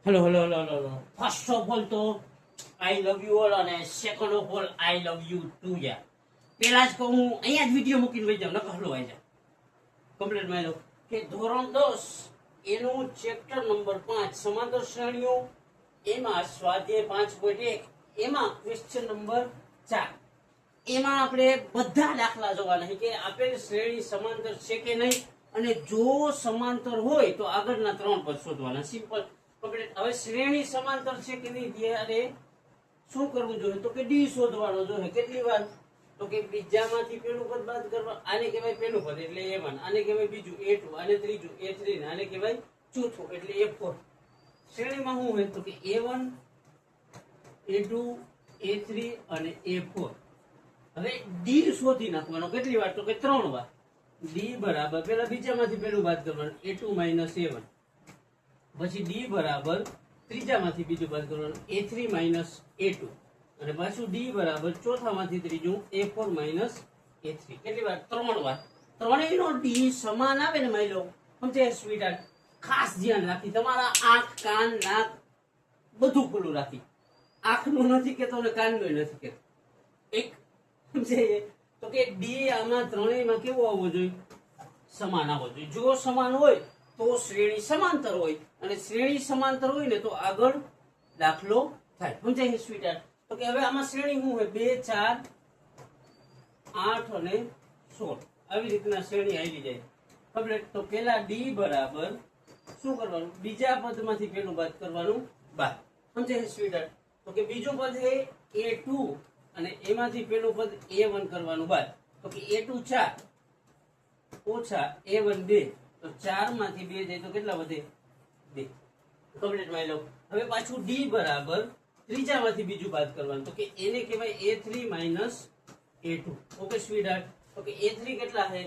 Hello. First of all તો I love you all, અને second of all I love you too. યાર પેલા જ કહું, હું અહીંયા જ વિડીયો મૂકીને વહી જાઉં, નકર હલો આવી જાવ કમ્પ્લીટ માં કે ધોરણ 10 એનું ચેપ્ટર નંબર 5 સમાંતર શ્રેણીઓ, એમાં સ્વાધ્યાય 5.1 એમાં ક્વેશ્ચન નંબર 4. એમાં આપણે બધા દાખલા જોવાના છે કે આપેલ શ્રેણી સમાંતર છે કે નહીં, અને જો સમાંતર હોય તો આગળના 3 પદ શોધવાના. Simple complete. હવે શ્રેણી સમાંતર છે કે નહીં ત્યારે શું કરવું જોઈએ તો કે ડી શોધવાનો જોઈએ. કેટલી વાર તો કે બીજામાંથી પેલું પદ બાદ કરવા, આને કહેવાય પેલું પદ એટલે a1, આને કહેવાય બીજું a2, આને ત્રીજું a3, ને આને કહેવાય ચોથું એટલે a4. શ્રેણીમાં શું હોય તો કે a1 a2 a3 અને a4. હવે ડી શોધી નાખવાનો. કેટલી વાર તો કે 3 વાર. ડી બરાબર પેલા બીજામાંથી પેલું બાદ કરવાનું a2 a1, પછી ડી બરાબર ત્રીજામાંથી બીજું બાદ કરવાનું a3 a2, અને પાછું ડી બરાબર ચોથામાંથી ત્રીજું a4 a3. કેટલી વાર? 3 વાર. ત્રણેયનો ડી સમાન આવે ને માની લો, સમજે સ્વીટહાર્ટ? ખાસ ધ્યાન રાખી, તમારા આંખ કાન નાક બધું ખુલ્લું રાખી. આંખનું નથી કેતો ને કાનનું નથી કેતો. એક સમજે તો કે ડી આમાં ત્રણેયમાં કેવો આવવો જોઈએ? સમાન આવવો જોઈએ. જો સમાન હોય તો શ્રેણી સમાંતર હોય, અને શ્રેણી સમાંતર હોય ને તો આગળ દાખલો થાય. સમજાય સ્વીટહાર્ટ? તો કે હવે આમાં શ્રેણી શું હોય? 2 4 8 અને 16 આવી રીતના શ્રેણી આવી જાય કમ્પ્લીટ. તો પેલા ડી બરાબર શું કરવાનું? બીજા પદમાંથી પેલું બાદ કરવાનું બાદ. સમજાય સ્વીટહાર્ટ? તો કે બીજું પદ છે a2, અને એમાંથી પેલું પદ a1 કરવાનું બાદ. તો કે a2 4 ઓછા a1 2, તો 4 માંથી 2 જાય તો કેટલા વધે? 2. કમ્પ્લીટ માં લો. હવે પાછું ડી બરાબર ત્રીજામાંથી બીજું બાદ કરવાનું. તો કે એને કહેવાય a3 a2. ઓકે સ્વીટહાર્ટ? તો કે a3 કેટલા છે?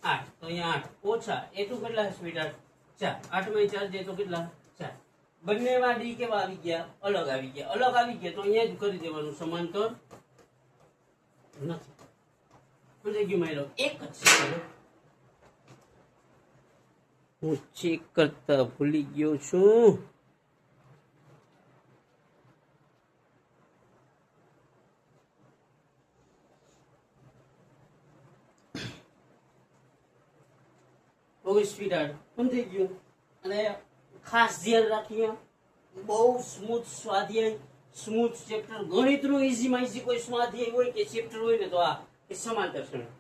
8, તો અહીંયા 8 ઓછા a2 કેટલા છે સ્વીટહાર્ટ? 4. 8 માંથી 4 જાય તો કેટલા? 4. બંનેમાં ડી કેવા આવી ગયા? અલગ આવી ગયા. અલગ આવી ગયા તો અહીંયા જ કરી દેવાનું, સમાંતર નથી. સમજાઈ ગયું મારી લો? એક જ છે. હું ચેક કરતા ભૂલી ગયો છું. ઓકે સ્વીટહાર્ટ, સમજાઈ ગયું? અને ખાસ ધ્યાન રાખીએ, બહુ સ્મૂથ સ્વાધ્યાય, સ્મૂથ ચેપ્ટર. ગણિતનું ઈઝીમાં ઈઝી કોઈ સ્વાધ્યાય હોય કે ચેપ્ટર હોય ને તો આ એ સમાંતર શ્રેણી.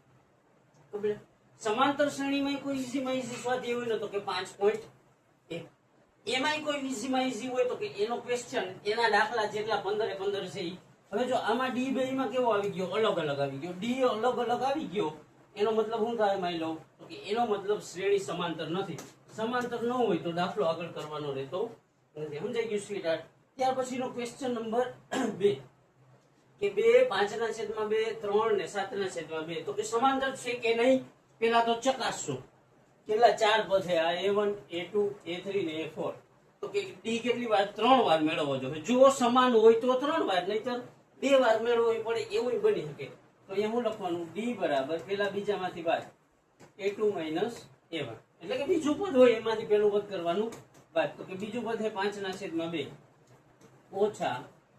કમ્પ્લીટ. સમાંતર શ્રેણીમાં કોઈ ઈઝીમાં ઈઝી સ્વાધ્યાય હોય ને તો કે 5.1. એમાંય કોઈ ઈઝીમાં ઈઝી હોય તો કે એનો ક્વેશ્ચન, એના દાખલા જેટલા 15 એ 15 છે. હવે જો આમાં ડી બેમાં કેવો આવી ગયો? અલગ અલગ આવી ગયો. ડી અલગ અલગ આવી ગયો એનો મતલબ શું થાય માની લો? તો કે એનો મતલબ શ્રેણી સમાંતર નથી. સમાંતર ન હોય તો દાખલો આગળ કરવાનો રહેતો નથી. સમજાઈ ગયું સ્વીટહાર્ટ? ત્યાર પછીનો ક્વેશ્ચન નંબર 2 કે 2 5/2 3 ને 7/2 તો કે સમાંતર છે કે નહીં પેલા તો ચકાસશું. કેટલા 4 પદ છે? આ a1 a2 a3 ને a4. તો કે ડી કેટલી વાર? 3 વાર મેળવવો જોઈએ. જો સમાન હોય તો 3 વાર, નહીતર 2 વાર મેળવવો પડે એવું બની શકે. તો અહીંયા શું લખવાનું? ડી બરાબર પેલા બીજામાંથી બાદ a2 a1, એટલે કે બીજું પદ હોય એમાંથી પેલું પદ કરવાનું બાદ. તો કે બીજું પદ છે 5/2 ઓછા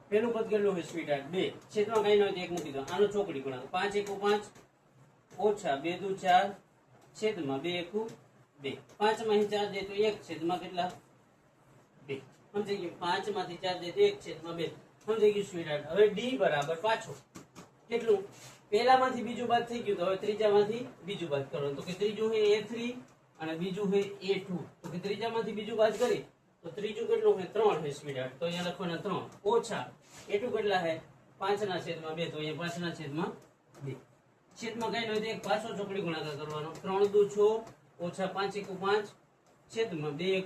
પેલું પદ કેટલું હોય સ્વીટહાર્ટ? 2. છેદમાં કઈ ન હોય તો 1 મૂકી દો. આનો ચોકડી ગુણાકાર 5 1 5 ઓછા 2 2 4 છેદમાં 2 1 2. 5 માંથી 4 જાય તો 1 છેદમાં કેટલા? 2. સમજાઈ ગયું? 5 માંથી 4 જાય તો 1 છેદમાં 2. સમજાઈ ગયું સ્વીટહાર્ટ? હવે ડી બરાબર પાછું કેટલું? પહેલામાંથી બીજું બાદ થઈ ગયું, તો હવે ત્રીજામાંથી બીજું બાદ કરવાનું. તો કે ત્રીજું છે a3 અને બીજું છે a2. તો કે ત્રીજામાંથી બીજું બાદ કરી તો ત્રીજું કેટલું છે? 3 છે સ્વીટહાર્ટ. તો અહીંયા લખવાના 3 ઓછા a2 કેટલા છે? 5/2. તો અહીંયા 5/2. છેદમાં કઈ નહીં તો એક પાછો ચોકડી ગુણાકાર કરવાનો. 3 2 6 ઓછા 5 1 5 છેદમાં 2 1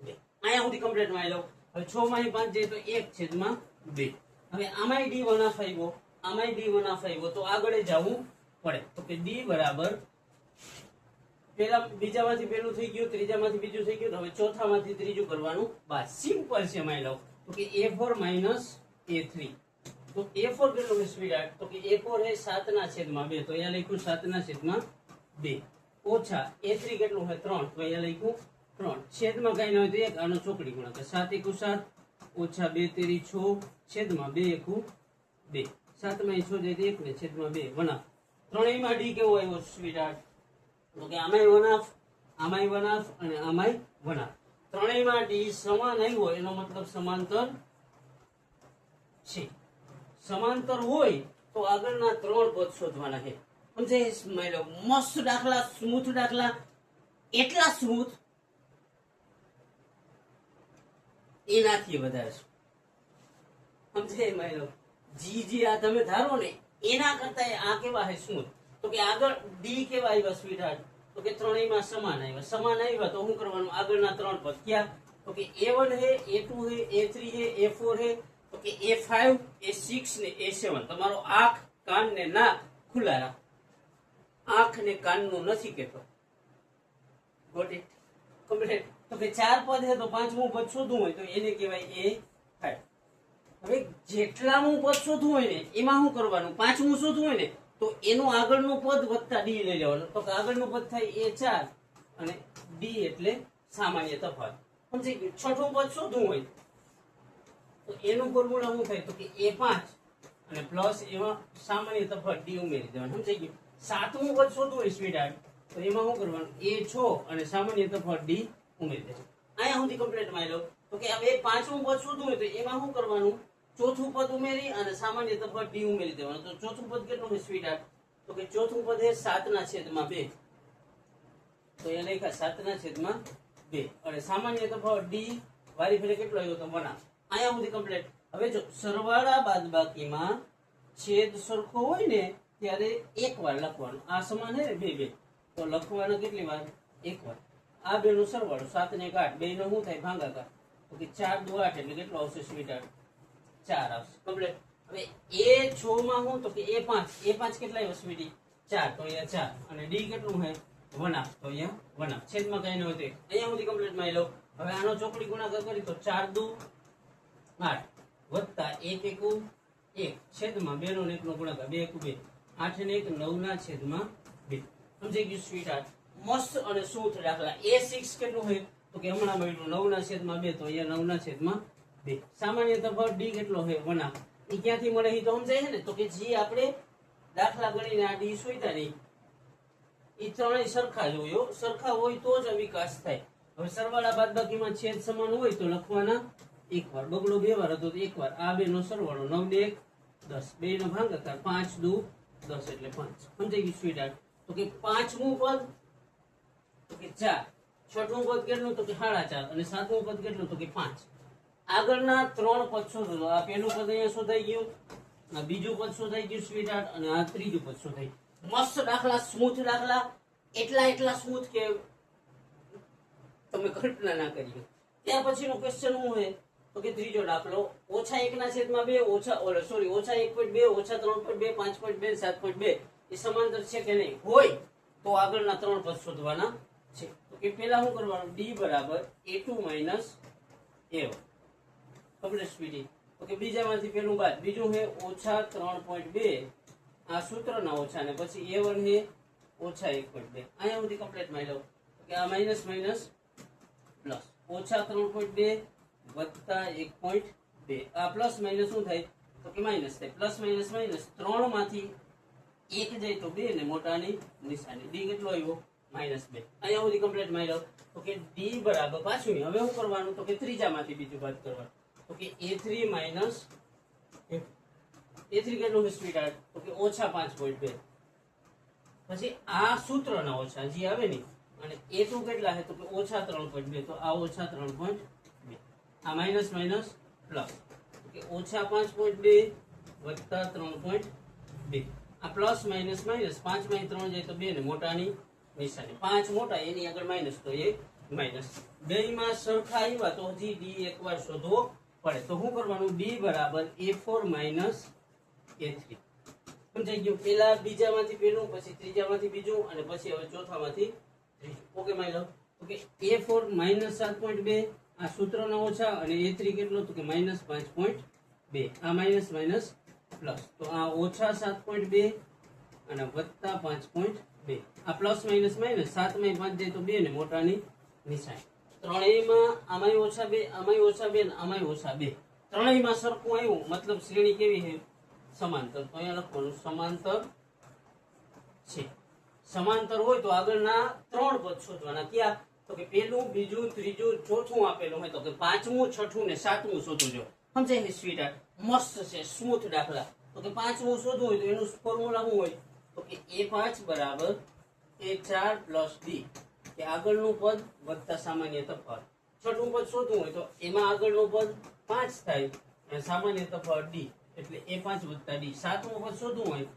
2. અહીંયા સુધી કમ્પ્લીટ માં આવી લો. હવે 6 માંથી 5 જાય તો 1 છેદમાં 2. હવે આમાંય ડી વનાફ આવ્યો, આમાંય ડી વનાફ આવ્યો, તો આગળ જવું પડે. તો કે ડી બરાબર પેલા બીજામાંથી પેલું થઈ ગયું, ત્રીજામાંથી બીજું થઈ ગયું, હવે ચોથામાંથી ત્રીજું કરવાનું બાદ. સિમ્પલ છે માની લો. તો કે a4 a3. તો a4 કેટલું છે સ્વીટહાર્ટ? તો કે a4 છે 7/2. તો અહીંયા લખ્યું 7/2 ઓછા a3 કેટલું છે? 3. તો અહીંયા લખ્યું 3 છેદમાં કઈ ન હોય તો 1 આનો ચોકડી ગુણાકાર 7 એકુ 7 ઓછા 2 તેરી 6 છેદમાં 2 એકુ 2 7 માં 6 જાય તો 1 ને છેદમાં 2 વનાફ ત્રણેયમાં ડી કેવો આવ્યો સ્વીટહાર્ટ તો કે આમાંય વનાફ આમાંય વનાફ અને આમાંય વનાફ ત્રણેયમાં ડી સમાન આવ્યો એનો મતલબ સમાંતર છે સમાંતર હોય તો આગળના 3 પદ શોધવાના છે સમજાય મસ્ત દાખલા સ્મૂથ દાખલા એટલા સ્મૂથ એનાથી વધારે સમજાય માયલો જી આ તમે ધારો ને એના કરતા આ કેવા છે સ્મૂથ તો કે આગળ ડી કેવા આવ્યા સ્વીટહાર્ટ તો કે ત્રણેયમાં સમાન આવ્યા તો શું કરવાનું આગળના 3 પદ ક્યાં તો કે a1 है a2 है a3 है a4 है તો કે a5 a6 ને a7 તમારો આંખ કાન ને નાક ખુલ્લા રાખ આંખ ને કાન નું નથી કહેતો ગોટ ઇટ કમ્પ્લીટ તો કે 4 પદ છે તો પાંચમું પદ શોધવું હોય તો એને કહેવાય a5 હવે જેટલાનું પદ શોધવું હોય ને એમાં શું કરવાનું પાંચમું શોધવું હોય ને તો એનું આગળનું પદ વત્તા ડી લઈ લેવાનું તો કે આગળનું પદ થાય a4 અને ડી એટલે સામાન્ય તફાવત સમજી ગયું છઠ્ઠું પદ શોધવું હોય તો એનું ફોર્મ્યુલા શું થાય તો કે a5 અને પ્લસ એમાં સામાન્ય તફાવત ડી ઉમેરી દેવાનું સમજી ગયું સાતમું પદ શોધવું હોય સ્વીટહાર્ટ તો એમાં શું કરવાનું a6 અને સામાન્ય તફાવત ડી ઉમેરી દેવાનું અહીંયા સુધી કમ્પ્લીટ માં લો તો કે હવે પાંચમું પદ શોધવું હોય તો એમાં શું કરવાનું ચોથું પદ ઉમેરી અને સામાન્ય તફાવત ડી ઉમેરી દેવાનું તો ચોથું પદ કેટલું છે સ્વીટહાર્ટ તો કે ચોથું પદ છે 7/2 તો એ લખ્યા 7/2 અને સામાન્ય તફાવત ડી વારી ફેરે કેટલો આવ્યો તો 1 અહીંયા સુધી કમ્પ્લીટ હવે જો સરવાળા બાદબાકીમાં છેદ સરખો હોય ને ત્યારે એક વાર લખવાનું આ સમાન છે ને બે તો લખવાનું કેટલી વાર એક વાર આ બે નો સરવાળો 7 ને 8 બે નો શું થાય ભાગાકાર તો કે 4 દુ 8 એટલે કેટલો આવશે સ્વીટહાર્ટ 4 આવશે કમ્પ્લીટ હવે a6 માં હું તો કે a5 કેટલા આવ્યો સ્વીટી 4 તો અહીંયા 4 અને ડી કેટલું છે 1 તો અહીંયા 1 છેદમાં કઈ ન હોય તો અહીંયા સુધી કમ્પ્લીટ માં લો હવે આનો ચોકડી ગુણાકાર કરી તો 4 દુ 8 વત્તા 1 એકુ 1 છેદમાં 2 નો 1 નો ગુણાકાર 2 એકુ 2 8 ને 1 9 ના છેદમાં 2 સમજી ગયું સ્વીટહાર્ટ મસ્ત અને સ્મૂથ દાખલા a6 કેટલું હોય તો કે હમણાં મળ્યું 9 ના છેદમાં 2 તો અહીંયા 9 ના છેદમાં 2 સામાન્ય તફાવત ડી કેટલો છે 1 એ ક્યાંથી મળે એ તો સમજાય છે ને તો કે જે આપણે દાખલા ગણીને આ ડી શોધ્યા નહીં એ ત્રણેય સરખા જ હોય સરખા હોય તો જ વિકાસ થાય હવે સરવાળા બાદબાકીમાં છેદ સમાન હોય તો લખવાના એક વાર બગડો 2 વાર હતો તો એક વાર આ બે નો સરવાળો 9 ને 1 10 બે નો ભાગાકાર 5 દુ 10 એટલે 5 સમજાઈ ગયું સ્વીટહાર્ટ તો કે પાંચમું પદ તો કે 4 છઠ્ઠું પદ કેટલું તો કે 4.5 અને સાતમું પદ કેટલું તો કે 5 આગળના 3 પદ શોધો આ પહેલું પદ અહીંયા શોધાઈ ગયું આ બીજું પદ શોધાઈ ગયું સ્વીટહાર્ટ અને આ ત્રીજું પદ શોધાઈ મસ્ત દાખલા સ્મૂથ દાખલા એટલા સ્મૂથ કે તમે કલ્પના ના કરી ત્યાર પછીનો ક્વેશ્ચન શું છે તો કે ત્રીજો દાખલો -1/2 ઓછા 1.2 ઓછા 3.2 5.2 7.2 એ સમાંતર છે કે નહીં હોય તો આગળના 3 પદ શોધવાના છે તો કે પહેલા શું કરવાનું d બરાબર a2 - a1 કમ્પ્લીટ સ્પીડી તો કે બીજામાંથી પહેલું બાદ બીજું છે -3.2 આ સૂત્રના ઓછા ને પછી a1 છે -1.2 અહીંયા સુધી કમ્પ્લીટ માં લો કે આ માઈનસ પ્લસ -3.2 વત્તા 1.2 આ પ્લસ માઈનસ શું થાય તો કે માઈનસ થાય પ્લસ માઈનસ 3 માંથી 1 જાય તો 2 ને મોટાની નિશાની d કેટલો આવ્યો -2 અહીંયા સુધી કમ્પ્લીટ માં લો તો કે d બરાબર પાછું હવે શું કરવાનું તો કે ત્રીજામાંથી બીજું બાદ કરવાનું તો કે a3 કેટલું છે સ્વીટહાર્ટ તો કે -5.2 પછી આ સૂત્રના ઓછા જે આવે ને અને a2 કેટલા છે તો કે -3.2 તો આ -3.2 આ માઈનસ પ્લસ તો કે -5.2 વત્તા 3.2 આ પ્લસ માઈનસ 5 માંથી 3 જાય તો 2 ને મોટાની નિશાની 5 મોટા એની આગળ માઈનસ તો એ માઈનસ બેયમાં સરખા આવ્યા તો હજી d એકવાર શોધવો પડે તો શું કરવાનું d બરાબર a4 - a3 સમજાઈ ગયું પહેલા બીજામાંથી પહેલું પછી ત્રીજામાંથી બીજું અને પછી હવે ચોથામાંથી ત્રીજું ઓકે માઈ લવ તો કે a4 -7.2 આ સૂત્રના ઓછા અને a3 કેટલો તો કે -5.2 આ માઈનસ પ્લસ તો આ -7.2 અને વત્તા 5.2 આ પ્લસ માઈનસ 7 માં 5 જાય તો 2 ને મોટાની નિશાની ત્રણેયમાં આમાંય ઓછા 2, આમાંય ઓછા 2 ને આમાંય ઓછા 2, ત્રણેયમાં સરખું આવ્યું, મતલબ શ્રેણી કેવી છે? સમાંતર. તો અહીંયા લખવાનું સમાંતર છે. સમાંતર હોય તો આગળના 3 પદ શોધવાના. ક્યાં? તો કે પહેલું, બીજું, ત્રીજું, ચોથું આપેલું હોય તો કે પાંચમું, છઠ્ઠું ને સાતમું શોધવું જો. સમજાય ને સ્વીટ? મસ્ત છે, સ્મૂથ દાખલા. તો કે પાંચમું શોધવું હોય તો એનું ફોર્મ્યુલા શું હોય? તો કે A5 બરાબર A4 પ્લસ D, કે આગળનું પદ વત્તા સામાન્ય તફાવત. છઠ્ઠું પદ શોધવું હોય તો એમાં આગળનું પદ 5 થાય અને સામાન્ય તફાવત D, એટલે A5 વત્તા D. સાતમું પદ શોધવું હોય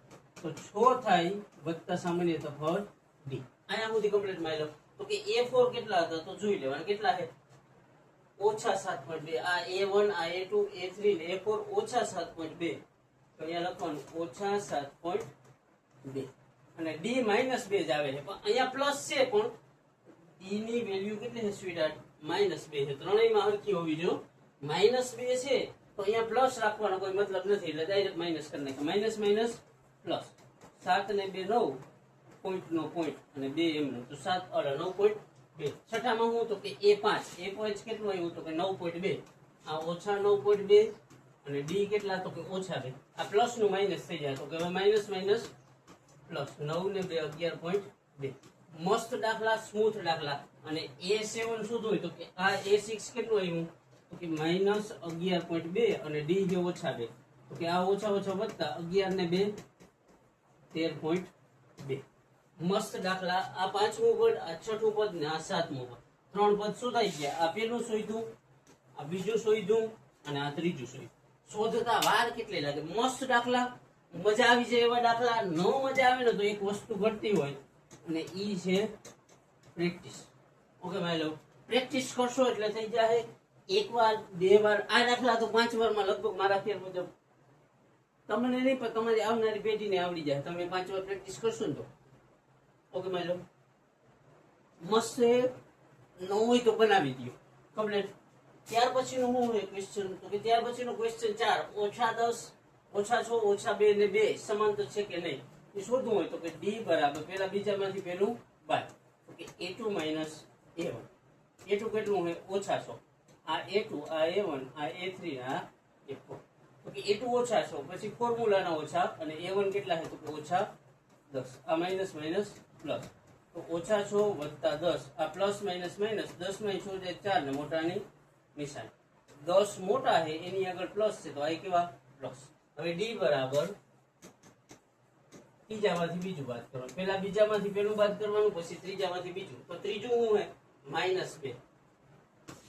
તો 6 થાય વત્તા સામાન્ય તફાવત D. અહીંયા સુધી કમ્પ્લીટ માં લો. તો કે A4 કેટલા હતા તો જોઈ લેવાના. કેટલા છે? ઓછા 7.2. આ A1, આ A2, A3 ને A4 ઓછા 7.2. તો અહીંયા લખવાનું ઓછા 7.2 અને D -2 જ આવે છે, પણ અહીંયા પ્લસ છે, પણ D ની વેલ્યુ કેટલી છે સ્વીટહાર્ટ? -2 છે. ત્રણેયમાં હરખી હોવી જોઈએ. -2 છે તો અહીંયા પ્લસ રાખવાનો કોઈ મતલબ નથી, એટલે ડાયરેક્ટ માઇનસ કરી નાખે. Minus minus plus. 7 ને 2 9, પોઈન્ટ નો પોઈન્ટ અને 2 એમનો, તો 9.2. છઠ્ઠામાં હું તો કે A5 કેટલું આવ્યું? તો કે 9.2. આ ઓછા 9.2 અને D કેટલા? તો કે ઓછા 2. આ પ્લસ નું માઇનસ થઈ જાય, તો કે હવે માઇનસ માઇનસ પ્લસ. 9 ને 2 11.2. મસ્ત દાખલા, સ્મૂથ દાખલા. અને A7 શોધવું હોય તો કે આ A6 કેટલું આવ્યું? તો કે -11.2 અને D જે ઓછા 2, તો કે આ ઓછા ઓછા વધતા 11 ને 2 13.2. મસ્ત દાખલા. આ પાંચમું પદ, આ છઠ્ઠું પદ ને આ સાતમું પદ, 3 પદ શોધાઈ ગયા. આ પેલું શોધ્યું, આ બીજું શોધ્યું અને આ ત્રીજું શોધ્યું. શોધતા વાર કેટલી લાગે? મસ્ત દાખલા, મજા આવી જાય એવા દાખલા. ન મજા આવે ને તો એક વસ્તુ ઘટતી હોય અને ઈ છે practice. Okay my love, practice કરશો એટલે થઈ જાય. એક વાર, 2 વાર, આ દાખલા તો 5 વારમાં લગભગ મારા ખ્યાલ મુજબ તમને નહીં પણ તમારી આવનારી પેઢીને આવડી જાય. તમે 5 વાર પ્રેક્ટિસ કરશો ને તો. ઓકે માય લવ, મસ્ત છે. ન હોય તો બનાવી દો કમ્પ્લીટ. ત્યાર પછીનું શું હોય ક્વેશ્ચન? તો કે ત્યાર પછીનો ક્વેશ્ચન 4, ઓછા 10, ઓછા 6, ઓછા 2 ને 2 સમાંતર છે કે નહીં એ શોધવું હોય તો કે D બરાબર પેલા બીજામાંથી પેલું બાદ, તો કે A2 માઇનસ A1. A2 કેટલું હોય? ઓછા 6. આ A2, આ A1, આ A3, આ A4. તો કે A2 ઓછા 6, પછી ફોર્મ્યુલાના ઓછા, અને A1 કેટલા છે? તો કે ઓછા 10. આ માઇનસ માઇનસ પ્લસ, તો ઓછા 6 વત્તા 10. આ પ્લસ માઇનસ માઇનસ, 10 માં 6 જાય 4 ને મોટાની નિશાની. 10 મોટા છે એની આગળ પ્લસ છે, તો આ કેવા? પ્લસ. હવે D બરાબર ત્રીજામાંથી બીજું બાદ કરવાનું. પેલા બીજામાંથી પેલું બાદ કરવાનું, પછી ત્રીજામાંથી બીજું. તો ત્રીજું શું હોય? -2.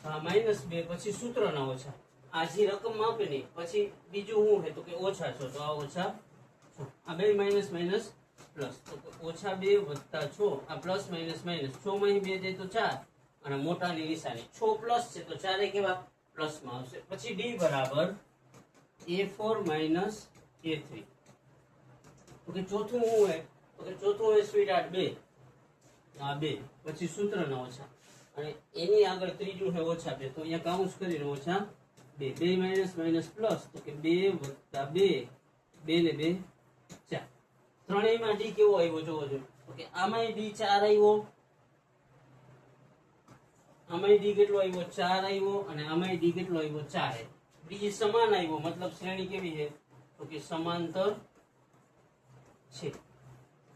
હા -2, પછી સૂત્રના ઓછા. આ જે રકમ આપે ને પછી બીજું શું છે? તો કે ઓછા 6. તો આ ઓછા 6. આ બે માઇનસ માઇનસ પ્લસ, તો ઓછા 2 વત્તા 6. આ પ્લસ માઇનસ માઇનસ, 6 માં 2 જાય તો 4 અને મોટાની નિશાની. 6 પ્લસ છે તો 4 કેવા? પ્લસમાં આવશે. પછી D બરાબર A4 માઇનસ A3. તો કે ચોથું શું હોય? તો કે ચોથું હોય સ્વીટહાર્ટ 2. આ 2 પછી સૂત્રના ઓછા, અને એની આગળ ત્રીજું છે ઓછા 2. તો અહીંયા કાઉન્સ કરીને ઓછા 2. 2 માઇનસ માઇનસ પ્લસ, તો કે 2 વત્તા 2, 2 ને 2 4. ત્રણેયમાં D કેવો આવ્યો જોવો જોઈએ. તો કે આમાંય D 4 આવ્યો, આમાંય D કેટલો આવ્યો? 4 આવ્યો, અને આમાંય D કેટલો આવ્યો? 4. D સમાન આવ્યો, મતલબ શ્રેણી કેવી છે? તો કે સમાંતર છે.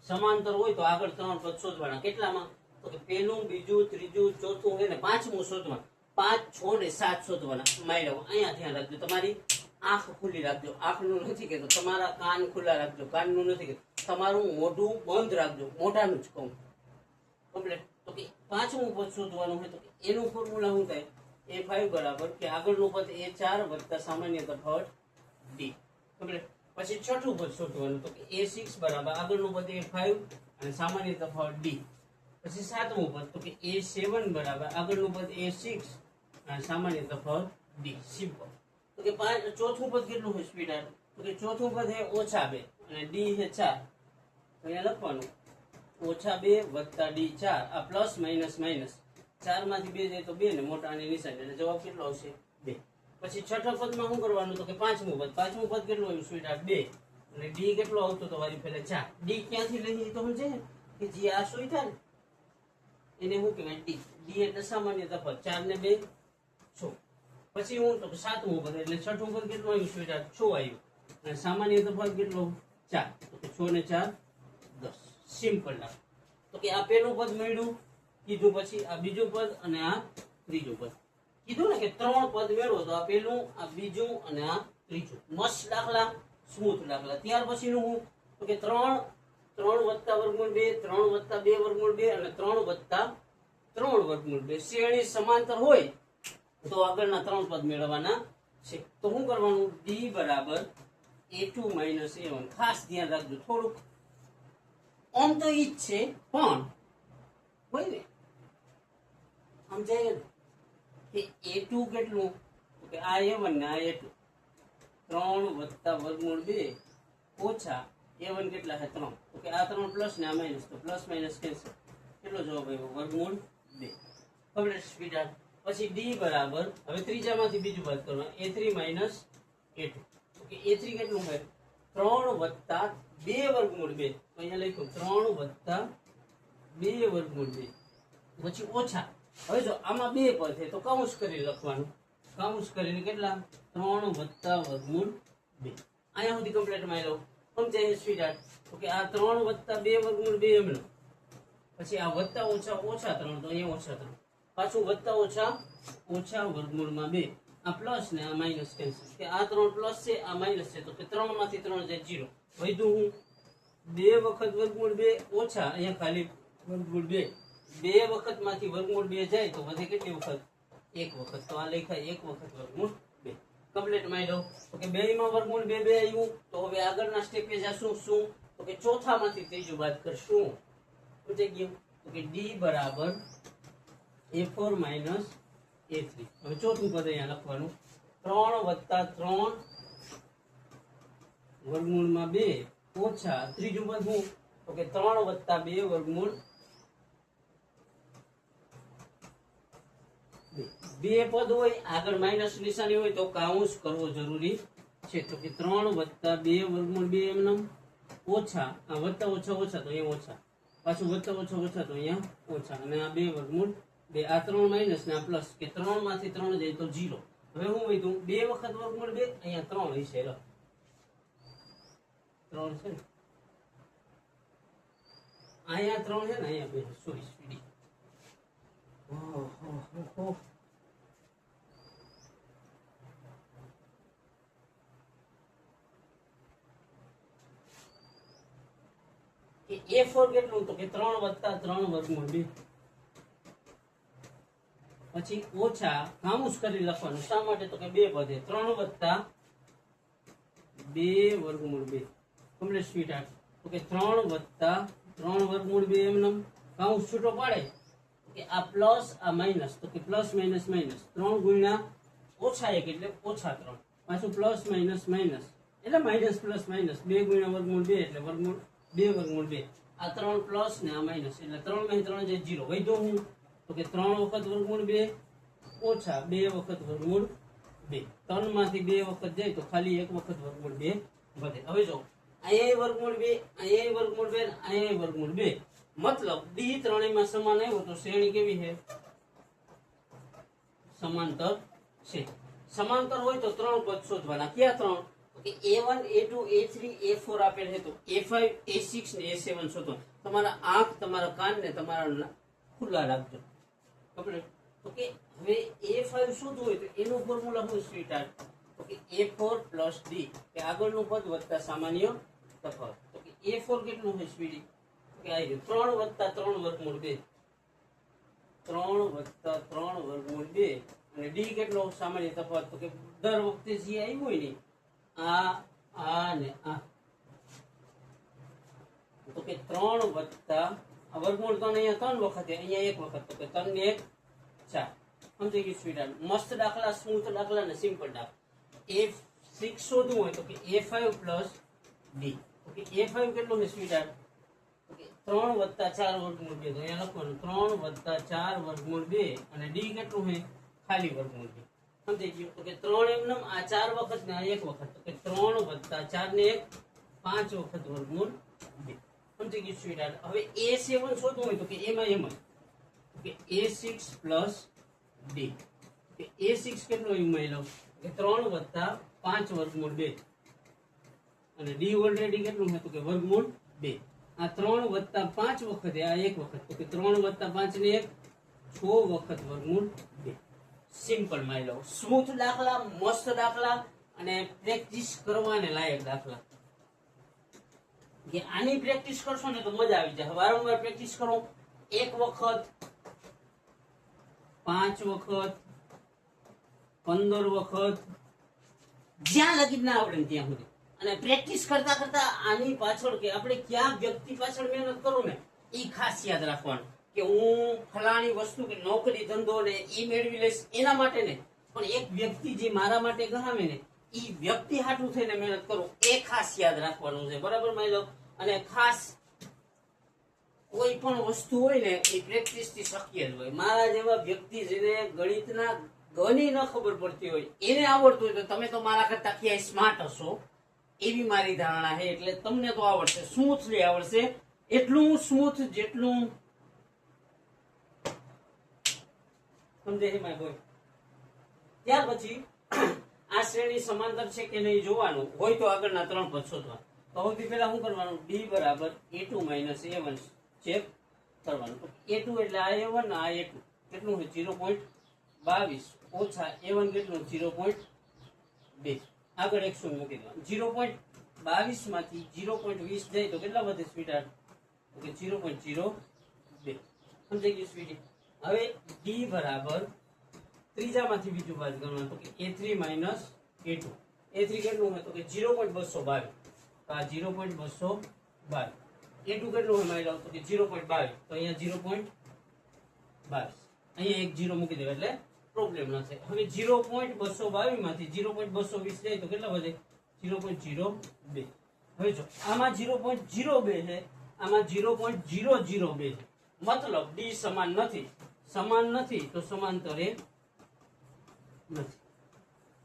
સમાંતર હોય તો આગળ 3 પદ શોધવાના. કેટલામાં? તો કે પહેલું, બીજું, ત્રીજું, ચોથું અને પાંચમું શોધવાનું. 5, 6 ને 7 શોધવાના. માયલો અહીંયા ધ્યાન રાખજો, તમારી આંખ ખુલ્લી રાખજો. આંખનું નથી કહેતો, તમારા કાન ખુલ્લા રાખજો. કાનનું નથી કહેતો, તમારું મોઢું બંધ રાખજો. મોઢાનું જ કહું કમ્પ્લીટ. તો કે પાંચમું પદ શોધવાનું હોય તો એનું ફોર્મ્યુલા શું થાય? A5 બરાબર કે આગળનું પદ A4 વત્તા સામાન્ય તફાવત D. કમ્પ્લીટ. પછી છઠ્ઠું પદ શોધવાનું, તો કે A6 બરાબર આગળનું પદ A5 અને સામાન્ય તફાવત D. પછી સાતમું પદ, તો કે A7 બરાબર આગળનું પદ A6 અને સામાન્ય તફાવત D. સિમ્પલ. તો કે ચોથું પદ કેટલું હોય સ્પીડ? તો કે ચોથું પદ છે ઓછા 2 અને D છે 4. તો અહીંયા લખવાનું ઓછા 2 વત્તા D 4. આ પ્લસ માઇનસ માઇનસ, 4 માંથી 2 જાય તો 2 ને મોટાની નિશાની, એટલે જવાબ કેટલો આવશે? 2. પછી છઠ્ઠા પદમાં શું કરવાનું? તો કે પાંચમું પદ. પાંચમું પદ કેટલું આવ્યું સ્વીટહાર્ટ? 2. અને D કેટલો આવતો તો વારી પહેલા 4. D ક્યાંથી લઈએ તો સમજે કે જે આ સુઈ થાય ને એને શું કહેવાય? D. ડી એટલે સામાન્ય તફાવત 4 ને 2 6 પછી હું તો 7મું પદ એટલે 6ઠું પદ કેટલું આવ્યું સ્વીટહાર્ટ 6 આવ્યું અને સામાન્ય તફાવત કેટલો 4 તો કે 6 ને 4 10 સિમ્પલ ના તો કે આ પહેલું પદ મળ્યું કીધું પછી આ બીજું પદ અને આ ત્રીજું પદ કીધું ને કે 3 પદ મેળવો તો આ પહેલું આ બીજું અને આ ત્રીજું મસ્ત દાખલા સ્મૂથ દાખલા ત્યાર પછીનું હું તો કે 3 વત્તા વર્ગમૂળ 2 3 વત્તા 2 વર્ગમૂળ 2 અને 3 વત્તા 3 વર્ગમૂળ 2 શ્રેણી સમાંતર હોય તો આગળના 3 પદ મેળવવાના છે તો શું કરવાનું d બરાબર a2 માઈનસ a1 ખાસ ધ્યાન રાખજો થોડુંક આમ તો ઈ જ છે પણ હોય ને આમ જાય કે a2 કેટલું તો કે આ a1 ને આ a2 3 વત્તા વર્ગમૂળ 2 ઓછા a1 કેટલા છે 3 તો કે આ 3 પ્લસ ને આ માઈનસ તો પ્લસ માઈનસ કેન્સલ કેટલો જવાબ આવ્યો વર્ગમૂળ 2 કમ્પ્લીટ સ્વીટહાર્ટ પછી d બરાબર હવે ત્રીજામાંથી બીજું બાદ કરવાનું a3 માઈનસ a2 તો કે a3 કેટલું છે 3 વત્તા 2 વર્ગમૂળ 2 તો અહીંયા લખ્યું 3 વત્તા 2 વર્ગમૂળ 2 પછી ઓછા હવે જો આમાં 2 પદ છે તો કૌંસ કરી લખવાનું કૌંસ કરીને કેટલા 3 વત્તા વર્ગમૂળ 2 અહીંયા સુધી કમ્પ્લીટ માં લો સમજાય સ્વીટહાર્ટ તો કે આ 3 વત્તા 2 વર્ગમૂળ 2 એમનો પછી આ વત્તા ઓછા ઓછા 3 તો અહીંયા ઓછા 3 પાછું વત્તા ઓછા ઓછા વર્ગમૂળમાં 2 આ પ્લસ ને આ માઈનસ કેન્સલ કે આ 3 પ્લસ છે આ માઈનસ છે તો કે 3 માંથી 3 જાય 0 વધ્યું હું 2 વખત વર્ગમૂળ 2 ઓછા અહીંયા ખાલી વર્ગમૂળ 2 2 વખત માંથી વર્ગમૂળ 2 જાય તો વધે કેટલી વખત એક વખત તો આ લખાય એક વખત વર્ગમૂળ 2 કમ્પ્લીટ માં લો તો કે 2 માં વર્ગમૂળ 2 2 આવ્યું તો હવે આગળના સ્ટેપે જશું શું તો કે ચોથામાંથી ત્રીજું બાદ કરશું સમજાઈ ગયું તો કે d બરાબર a4 માઈનસ a3 હવે ચોથું પદ અહીંયા લખવાનું 3 વત્તા 3 વર્ગમૂળમાં 2 ઓછા ત્રીજું પદ શું તો કે 3 વત્તા 2 વર્ગમૂળ 2 પદ હોય આગળ માઈનસ નિશાની હોય તો કાઉન્સ કરવો જરૂરી છે તો કે 3 વત્તા 2 વર્ગમૂળ 2 એમનેમ ઓછા આ વત્તા ઓછા ઓછા તો અહીંયા ઓછા પાછું વત્તા ઓછા ઓછા તો અહીંયા ઓછા અને આ 2 વર્ગમૂળ 2 આ 3 માઈનસ ને આ પ્લસ કે 3 માંથી 3 જાય તો 0 હવે હું વધ્યું 2 વખત વર્ગમૂળ 2 અહીંયા 3 હશે લો 3 છે ને અહીંયા 3 છે ને અહીંયા 2 સોરી સ્પીડી a4 કેટલું તો કે 3 વત્તા 3 વર્ગમૂળ 2 પછી ઓછા કાઉન્સ કરી લખવાનું શા માટે તો કે 2 પદ છે 3 વત્તા 2 વર્ગમૂળ 2 કમ્પ્લીટ સ્વીટહાર્ટ તો કે 3 વત્તા 3 વર્ગમૂળ 2 એમનેમ કાઉન્સ છૂટો પાડે કે આ પ્લસ આ માઈનસ તો કે પ્લસ માઈનસ માઈનસ 3 ગુણ્યા ઓછા 1 એટલે ઓછા 3 પાછું પ્લસ માઈનસ માઈનસ એટલે માઈનસ પ્લસ માઈનસ 2 ગુણ્યા વર્ગમૂળ 2 એટલે વર્ગમૂળ 2 વર્ગમૂળ 2 આ 3 પ્લસ ને આ માઈનસ એટલે 3 માંથી 3 જાય 0 વધ્યો હું તો કે 3 વખત વર્ગમૂળ 2 ઓછા 2 વખત વર્ગમૂળ 2 3 માંથી 2 વખત જાય તો ખાલી એક વખત વર્ગમૂળ 2 વધે હવે જો અહીંયા વર્ગમૂળ 2 અહીંયા વર્ગમૂળ 2 અહીંયા વર્ગમૂળ 2 मतलब d ત્રણેયમાં સમાન આવ્યો તો શ્રેણી કેવી છે સમાંતર છે સમાંતર હોય તો 3 પદ શોધવાના કયા 3 તો કે a1 a2 a3 a4 આપેલ છે તો a5 a6 ને a7 શોધો તમારા આંખ તમારા કાન ને તમારા ખુલ્લા રાખજો કમ્પ્લીટ તો કે હવે a5 શોધવું હોય તો એનું ફોર્મ્યુલા શું સ્વીટહાર્ટ તો કે a4 d કે આગળનું પદ વત્તા સામાન્ય તફાવત તો કે a4 કેટલું છે સ્વીડી કે આ 3 વત્તા 3 વર્ગમૂળ 2 3 વત્તા 3 વર્ગમૂળ 2 અને d કેટલો સામાન્ય તફાવત તો કે દર વખતે જે આવ્યું હોય ને આ ને આ તો કે 3 વત્તા આ વર્ગમૂળ 3 અહીંયા 3 વખત અહીંયા એક વખત તો કે 3 ને 1 4 સમજી ગયું સ્વીટહાર્ટ મસ્ત દાખલા સ્મૂથ દાખલા ને સિમ્પલ દાખલા a6 શોધવું હોય તો કે a5 d તો કે a5 કેટલું છે સ્વીટહાર્ટ 3 વત્તા 4 વર્ગમૂળ 2 તો અહીંયા લખવાનું 3 વત્તા 4 વર્ગમૂળ 2 અને d કેટલું છે ખાલી વર્ગમૂળ 2 સમજી ગયું તો કે 3 એમનેમ આ 4 વખત ને આ એક વખત તો કે 3 વત્તા 4 ને 1 5 વખત વર્ગમૂળ 2 સમજી ગયું સ્વીટહાર્ટ હવે a7 શોધવું હોય તો કે એમાં એમ કે a6 પ્લસ d કે a6 કેટલો એવું માની લો કે 3 વત્તા 5 વર્ગમૂળ 2 અને d ઓલરેડી કેટલું હતું કે વર્ગમૂળ 2 આ 3 વત્તા 5 વખત આ એક વખત તો કે 3 વત્તા 5 ને 1 6 વખત વર્ગમૂળ 2 સિમ્પલ માની લો સ્મૂથ દાખલા મસ્ત દાખલા અને પ્રેક્ટિસ કરવાને લાયક દાખલા કે આની પ્રેક્ટિસ કરશો ને તો મજા આવી જાય વારંવાર પ્રેક્ટિસ કરો એક વખત 5 વખત 15 વખત જ્યાં લગી ના આવડે ત્યાં સુધી અને પ્રેક્ટિસ કરતા કરતા આની પાછળ કે આપણે ક્યાં વ્યક્તિ પાછળ મહેનત કરું ને એ ખાસ યાદ રાખવાનું કે હું ફલાણી વસ્તુ કે નોકરી ધંધો ને એ મેળવી લઈશ એના માટે ને પણ એક વ્યક્તિ જે મારા માટે ગણાવે ને એ વ્યક્તિ હાટું થઈને મહેનત કરું એ ખાસ યાદ રાખવાનું છે બરાબર માની લો અને ખાસ કોઈ પણ વસ્તુ હોય ને એ પ્રેક્ટિસ થી શક્ય જ હોય મારા જેવા વ્યક્તિ જેને ગણિતના ગણી ન ખબર પડતી હોય એને આવડતું હોય તો તમે તો મારા કરતા ક્યાંય સ્માર્ટ હશો એવી મારી ધારણા છે એટલે તમને તો આવડશે સ્મૂથલી આવડશે એટલું સ્મૂથ જેટલું સમજે છે માય બોય ત્યાર પછી આ શ્રેણી સમાંતર છે કે નહીં જોવાનું હોય તો આગળના 3 પદ શોધવા તો સૌથી પહેલા શું કરવાનું d બરાબર a2 માઇનસ a1 ચેક કરવાનું તો a2 એટલે આ a1 આ a2 કેટલું છે 0.22 ઓછા a1 કેટલું 0.2 આગળ 100 મૂકી દેવાનું 0.22 માંથી 0.20 જાય તો કેટલા વધે સ્વીટ તો કે 0.02 સમજાઈ ગયું સ્વીટ હવે d બરાબર ત્રીજામાંથી બીજું બાદ ગણવાનું તો કે a3 માઇનસ a2 a3 કેટલું હોય તો કે 0.222 તો આ 0.222 a2 કેટલું હોય મારી લો તો કે 0.22 તો અહીંયા 0.22 અહીંયા એક 0 મૂકી દેવા એટલે પ્રોબ્લેમ ન થાય હવે 0.222 માંથી 0.220 જાય તો કેટલા વધે 0.02 હવે જો આમાં 0.02 છે આમાં 0.002 છે મતલબ d સમાન નથી તો સમાંતરે નથી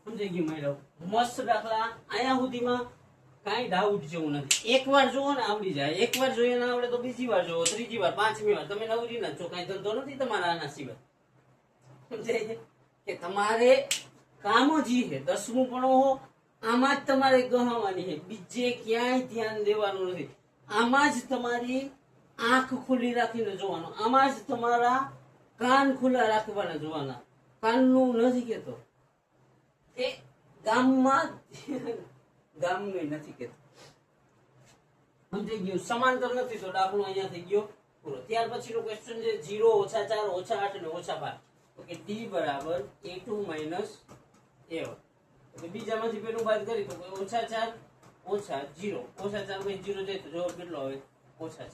સમજાઈ ગયું મેળવ મસ્ત દાખલા અહીંયા સુધીમાં કાંઈ ડાઉટ જેવું નથી એકવાર જોવો ને આવડી જાય એકવાર જોઈએ ના આવડે તો બીજી વાર જોવો ત્રીજી વાર પાંચમી વાર તમે નવરી ના છો કાંઈ ધંધો નથી તમારા આના સિવાય સમજાય છે કે તમારે કામ જ છે 10મું પણ હો આમાં જ તમારે ગણવાની છે બીજે ક્યાંય ધ્યાન દેવાનું નથી આમાં જ તમારી આંખ ખુલ્લી રાખીને જોવાનું આમાં જ તમારા કાન ખુલ્લા રાખવાના જોવાના કાનનું નથી કેતો એ ગામનું નથી કેતો સમજી ગયું સમાંતર નથી તો દાખલો અહીંયા થઈ ગયો પૂરો ત્યાર પછીનો ક્વેશ્ચન છે 0 ઓછા 4 ઓછા 8 અને ઓછા 12 તો કે d બરાબર a2 માઇનસ a1 તો બીજામાંથી પેલું બાદ કરી તો ઓછા 4 ઓછા 0 ઓછા 4 માંથી 0 જાય તો જવાબ કેટલો આવે ઓછા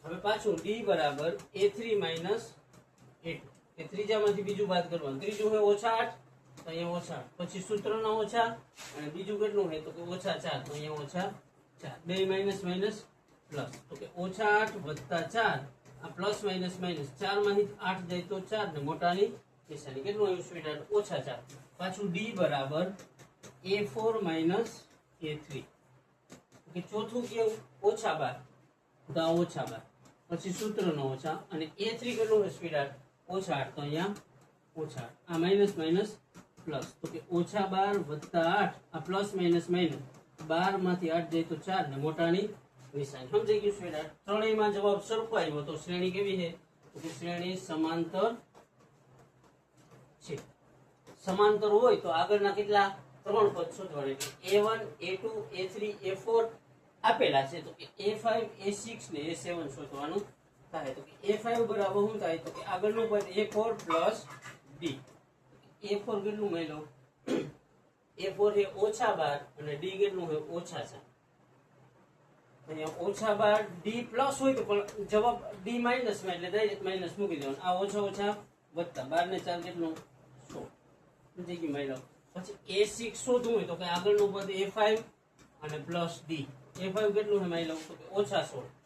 4 હવે પાછું d બરાબર a3 માઇનસ a2 કે ત્રીજામાંથી બીજું બાદ કરવાનું ત્રીજું હોય ઓછા 8 તો અહીંયા ઓછા 8 પછી સૂત્રના ઓછા અને બીજું કેટલું હોય તો કે ઓછા 4 તો અહીંયા ઓછા 4 બે માઇનસ માઇનસ પ્લસ તો કે ઓછા 8 વત્તા 4 આ પ્લસ માઇનસ માઇનસ 4 માંથી 8 જાય તો 4 ને મોટાની નિશાની કેટલું આવ્યું સ્વીટ ઓછા 4 પાછું d બરાબર a4 માઇનસ a3 કે ચોથું કેવું ઓછા 12 તો આ ઓછા 12 પછી સૂત્રનો ઓછા અને a3 કેટલું હોય સ્વીટ ઓછા 8 તો અહીંયા ઓછા 8 આ માઇનસ માઇનસ પ્લસ તો કે ઓછા 12 વત્તા 8 આ પ્લસ માઇનસ માઇનસ 12 માંથી 8 જાય તો 4 ને મોટાની નિશાની સમજાઈ ગયું સ્વીટ ત્રણેયમાં જવાબ સરખો આવ્યો તો શ્રેણી કેવી છે તો કે શ્રેણી સમાંતર છે સમાંતર હોય તો આગળના કેટલા 3 પદ શોધવાના a1 a2 a3 a4 આપેલા છે તો કે a5 a6 ને a7 શોધવાનું થાય તો કે a5 બરાબર શું થાય તો કે આગળનું પદ a4 પ્લસ d a4 કેટલું મેળવો a4 એ ઓછા 12 અને d કેટલું હોય ઓછા 4 અહીંયા ઓછા 12 d પ્લસ હોય તો પણ જવાબ d માઇનસ માં એટલે ડાયરેક્ટ માઇનસ મૂકી દેવાનું આ ઓછા ઓછા વત્તા 12 ને 4 કેટલું 16 સમજી ગયું મેળવો પછી a6 શોધવું હોય તો કે આગળનું પદ a5 અને પ્લસ d a5 કેટલું છે મેળવો તો કે ઓછા 16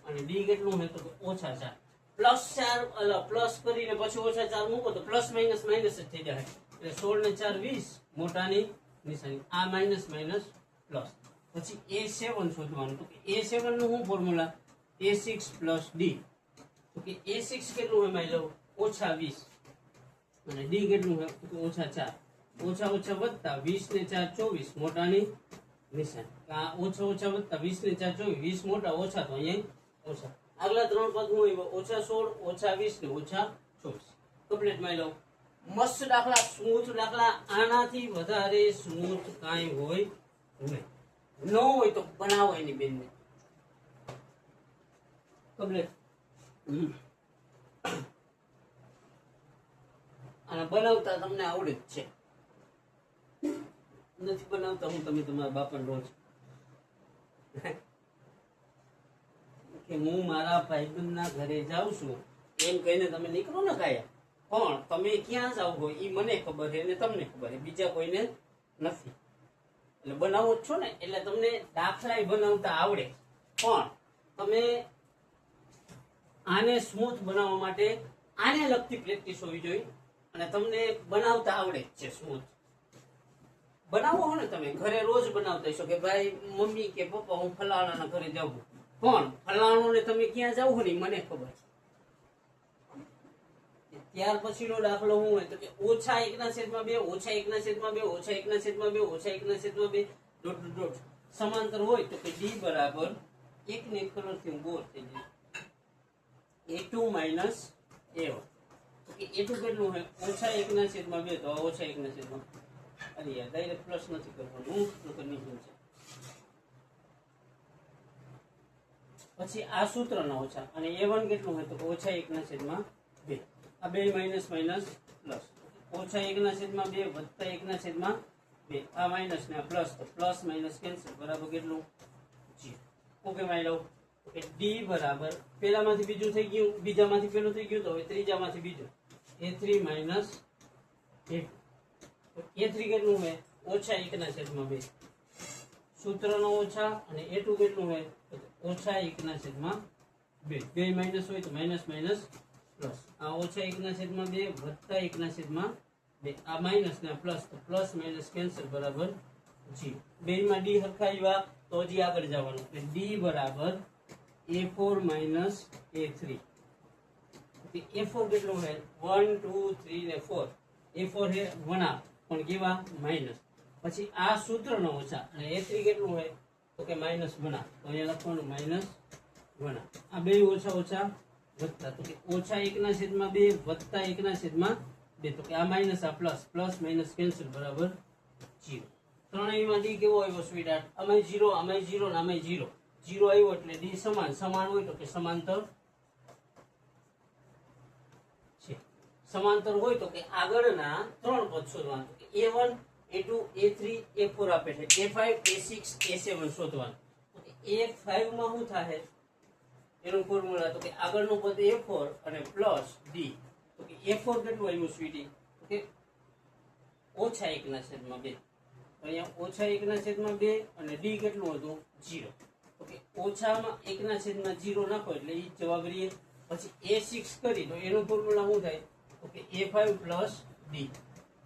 અને d કેટલું છે તો કે ઓછા 4 પ્લસ 4 પ્લસ કરીને પછી ઓછા 4 મૂકો તો પ્લસ માઇનસ માઇનસ જ થઈ જાય એટલે 16 ને 4 20 મોટાની નિશાની આ માઇનસ માઇનસ પ્લસ પછી a7 શોધવાનું તો કે a7 નું શું ફોર્મ્યુલા a6 પ્લસ d તો કે a6 કેટલું હોય માની લો ઓછા 20 અને ડી કેટલું છે તો ઓછા 4 ઓછા ઓછા વધતા 20 ને 4 24 મોટાની નિશાન આ ઓછા ઓછા વધતા 20 ને 4 24 20 મોટા ઓછા તો અહીંયા ઓછા આગલા ત્રણ પદ હું ઓછા 16 ઓછા 20 ને ઓછા 24 કમ્પ્લીટ માં લો મસ્ત દાખલા સ્મૂથ દાખલા આનાથી વધારે સ્મૂથ કાંઈ હોય નહીં ન હોય તો બનાવો એની બેનને કમ્પ્લીટ અને બનાવતા તમને આવડે જ છે નથી બનાવતા હું તમે તમારા બાપાને રોજ કે હું મારા ભાઈબંધના ઘરે જાઉં છું એમ કહીને તમે નીકળો ને કાયા પણ તમે ક્યાં જાવ હોય એ મને ખબર છે ને તમને ખબર છે બીજા કોઈને નથી એટલે બનાવો જ છો ને એટલે તમને દાખલા બનાવતા આવડે પણ તમે આને સ્મૂથ બનાવવા માટે આને લગતી પ્રેક્ટિસ હોવી જોઈએ અને તમને બનાવતા આવડે જ છે સ્મૂથ બનાવો હો ને તમે ઘરે રોજ બનાવતા હશો કે ભાઈ મમ્મી કે પપ્પા હું ફલાણાના ઘરે જાઉં પણ ફલાણો ને તમે ક્યાં જાવ હો ને મને ખબર ત્યાર પછીનો દાખલો શું હોય તો કે ઓછા 1/2 ઓછા 1/2 ઓછા 1/2 ઓછા 1/2 ડોટ ડોટ સમાંતર હોય તો કે ડી બરાબર 1 ને 1 કલરથી હું બોર થઈ જાય a2 માઇનસ a1 તો કે a2 કેટલું હોય ઓછા 1/2 તો ઓછા 1/2 અરે યાર ડાયરેક્ટ પ્લસ નથી કરવાનું તો નીચે છે પછી આ સૂત્રના ઓછા અને a1 કેટલું હોય તો ઓછા 1/2 આ બે માઇનસ માઇનસ પ્લસ ઓછા 1/2 વત્તા 1/2 આ માઇનસ ને આ પ્લસ તો પ્લસ માઇનસ કેન્સલ બરાબર કેટલું 0 ઓકે માઈ લવ કે ડી બરાબર પહેલામાંથી બીજું થઈ ગયું બીજામાંથી પહેલું થઈ ગયું તો હવે ત્રીજામાંથી બીજું a3 માઇનસ a2 તો a3 કેટલું હોય ઓછા 1/2 સૂત્રનો ઓછા અને a2 કેટલું હોય ઓછા 1/2 બે માઇનસ હોય તો માઇનસ માઇનસ પ્લસ આ ઓછા 1/2 વત્તા 1/2 આ માઇનસ ને પ્લસ તો પ્લસ માઇનસ કેન્સલ બરાબર 0 બે માં ડી હરખા આવ્યા તો હજી આગળ જવાનું એટલે ડી બરાબર a4 માઇનસ a3 a4 કેટલું હોય 1 2 3 ને 4 a4 હે વણા પણ કેવા માઇનસ પછી આ સૂત્રનો ઓછા અને a3 કેટલું હોય તો કે માઇનસ વણા તો અહીંયા લખવાનું માઇનસ વણા આ બે ઓછા ઓછા વત્તા તો કે ઓછા 1/2 વત્તા 1/2 તો કે આ માઇનસ આ પ્લસ પ્લસ માઇનસ કેન્સલ બરાબર 0 ત્રણેયમાં ડી કેવો આવ્યો સ્વીટહાર્ટ અમે 0 અમે 0 ને અમે 0 0 આવ્યો એટલે ડી સમાન સમાન હોય તો કે સમાંતર છે સમાંતર હોય તો કે આગળના ત્રણ પદ શોધવાના તો કે a1 a2 a3 a4 આપે છે a5 a6 a7 શોધવાનું a5 માં શું થાય એનું ફોર્મ્યુલા તો કે આગળનું પદ a4 અને પ્લસ d તો કે a4 કેટલું આવ્યું સ્વીટી તો કે ઓછા 1/2 અહીંયા ઓછા 1/2 અને d કેટલું હતું 0 તો કે ઓછામાં 1/0 નાખો એટલે એ જવાબ રહીએ પછી a6 કરી તો એનું ફોર્મ્યુલા શું થાય તો કે a5 પ્લસ d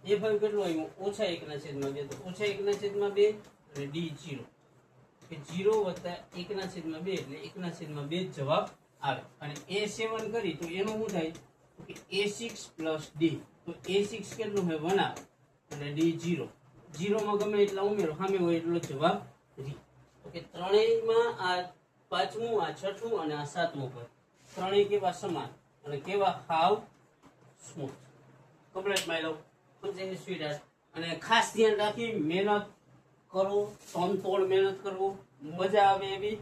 a5 કેટલું આવ્યું ઓછા 1/2 તો ઓછા 1/2 અને d 0 કે 0 વત્તા 1/2 એટલે 1/2 જવાબ આવે અને a7 કરી તો એનું શું થાય કે a6 પ્લસ d તો a6 કેટલું હોય 1 અને d 0 0 માં ગમે એટલા ઉમેરો સામે હોય એટલો જવાબ રી તો કે ત્રણેયમાં આ પાંચમું આ છઠ્ઠું અને આ સાતમું પદ ત્રણેય કેવા સમાન અને કેવા હાવ સ્મૂથ કમ્પ્લીટ માઈ લવ સમજાય સ્વીટહાર્ટ અને ખાસ ધ્યાન રાખી મહેનત કરો તોડ મહેનત કરવું મજા આવે એવી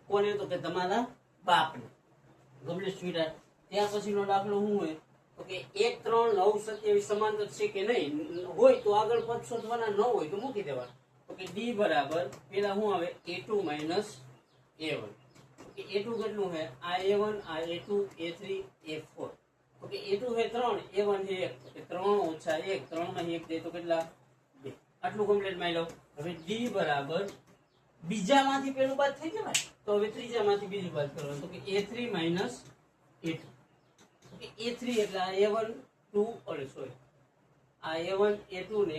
કોને તો કે તમારા બાપને ગમે સ્વીટહાર્ટ ત્યાર પછીનો દાખલો શું હોય તો કે 1 3 9 27 સમાંતર છે કે નહીં હોય તો આગળ પદ શોધવાના ન હોય તો મૂકી દેવાના તો કે d બરાબર પેલા શું આવે a2 માઇનસ a1 તો કે a2 કેટલું છે આ a1 આ a2 a3 a4 તો કે a2 છે 3 a1 છે 1 તો કે 3 ઓછા 1 3 માં 1 દે તો કેટલા 2 આટલું કમ્પ્લીટ માઈ લો હવે d બરાબર બીજામાંથી પેલું બાદ થઈ જવાય તો હવે ત્રીજામાંથી બીજું બાદ કરવાનું તો કે a3 માઇનસ a2 a3 એટલે આ a1 2 અરે સોરી આ a1 a2 ને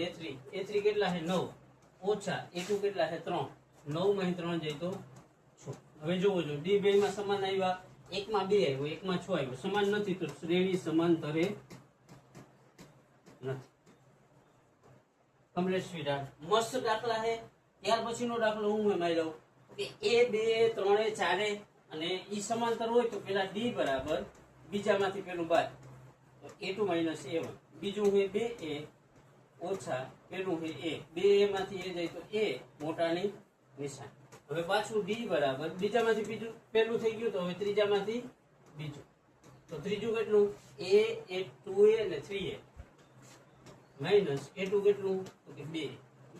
a3 કેટલા છે 9 ઓછા a2 કેટલા છે 3 9 માં 3 જાય તો 6 હવે જોવો જો d બે માં સમાન આવ્યા એકમાં 2 આવ્યો, એકમાં 6 આવ્યો, સમાન નથી તો શ્રેણી સમાંતરે નથી. કમ્પ્લીટ સ્વીટહાર્ટ. મસ્ત દાખલા છે. ત્યાર પછીનો દાખલો હું એમાં લઉં કે એ 2 3 4 અને ઈ સમાંતર હોય તો પેલા ડી બરાબર બીજામાંથી પેલું બાદ તો a2 માઇનસ a1, બીજું છે 2a ઓછા પેલું છે a, 2a માંથી a જાય તો a મોટાની નિશાન. હવે પાછું ડી બરાબર બીજામાંથી બીજું પેલું થઈ ગયું તો હવે ત્રીજામાંથી બીજું, તો ત્રીજું કેટલું a 2a અને 3a માઇનસ a2 કેટલું તો કે 2,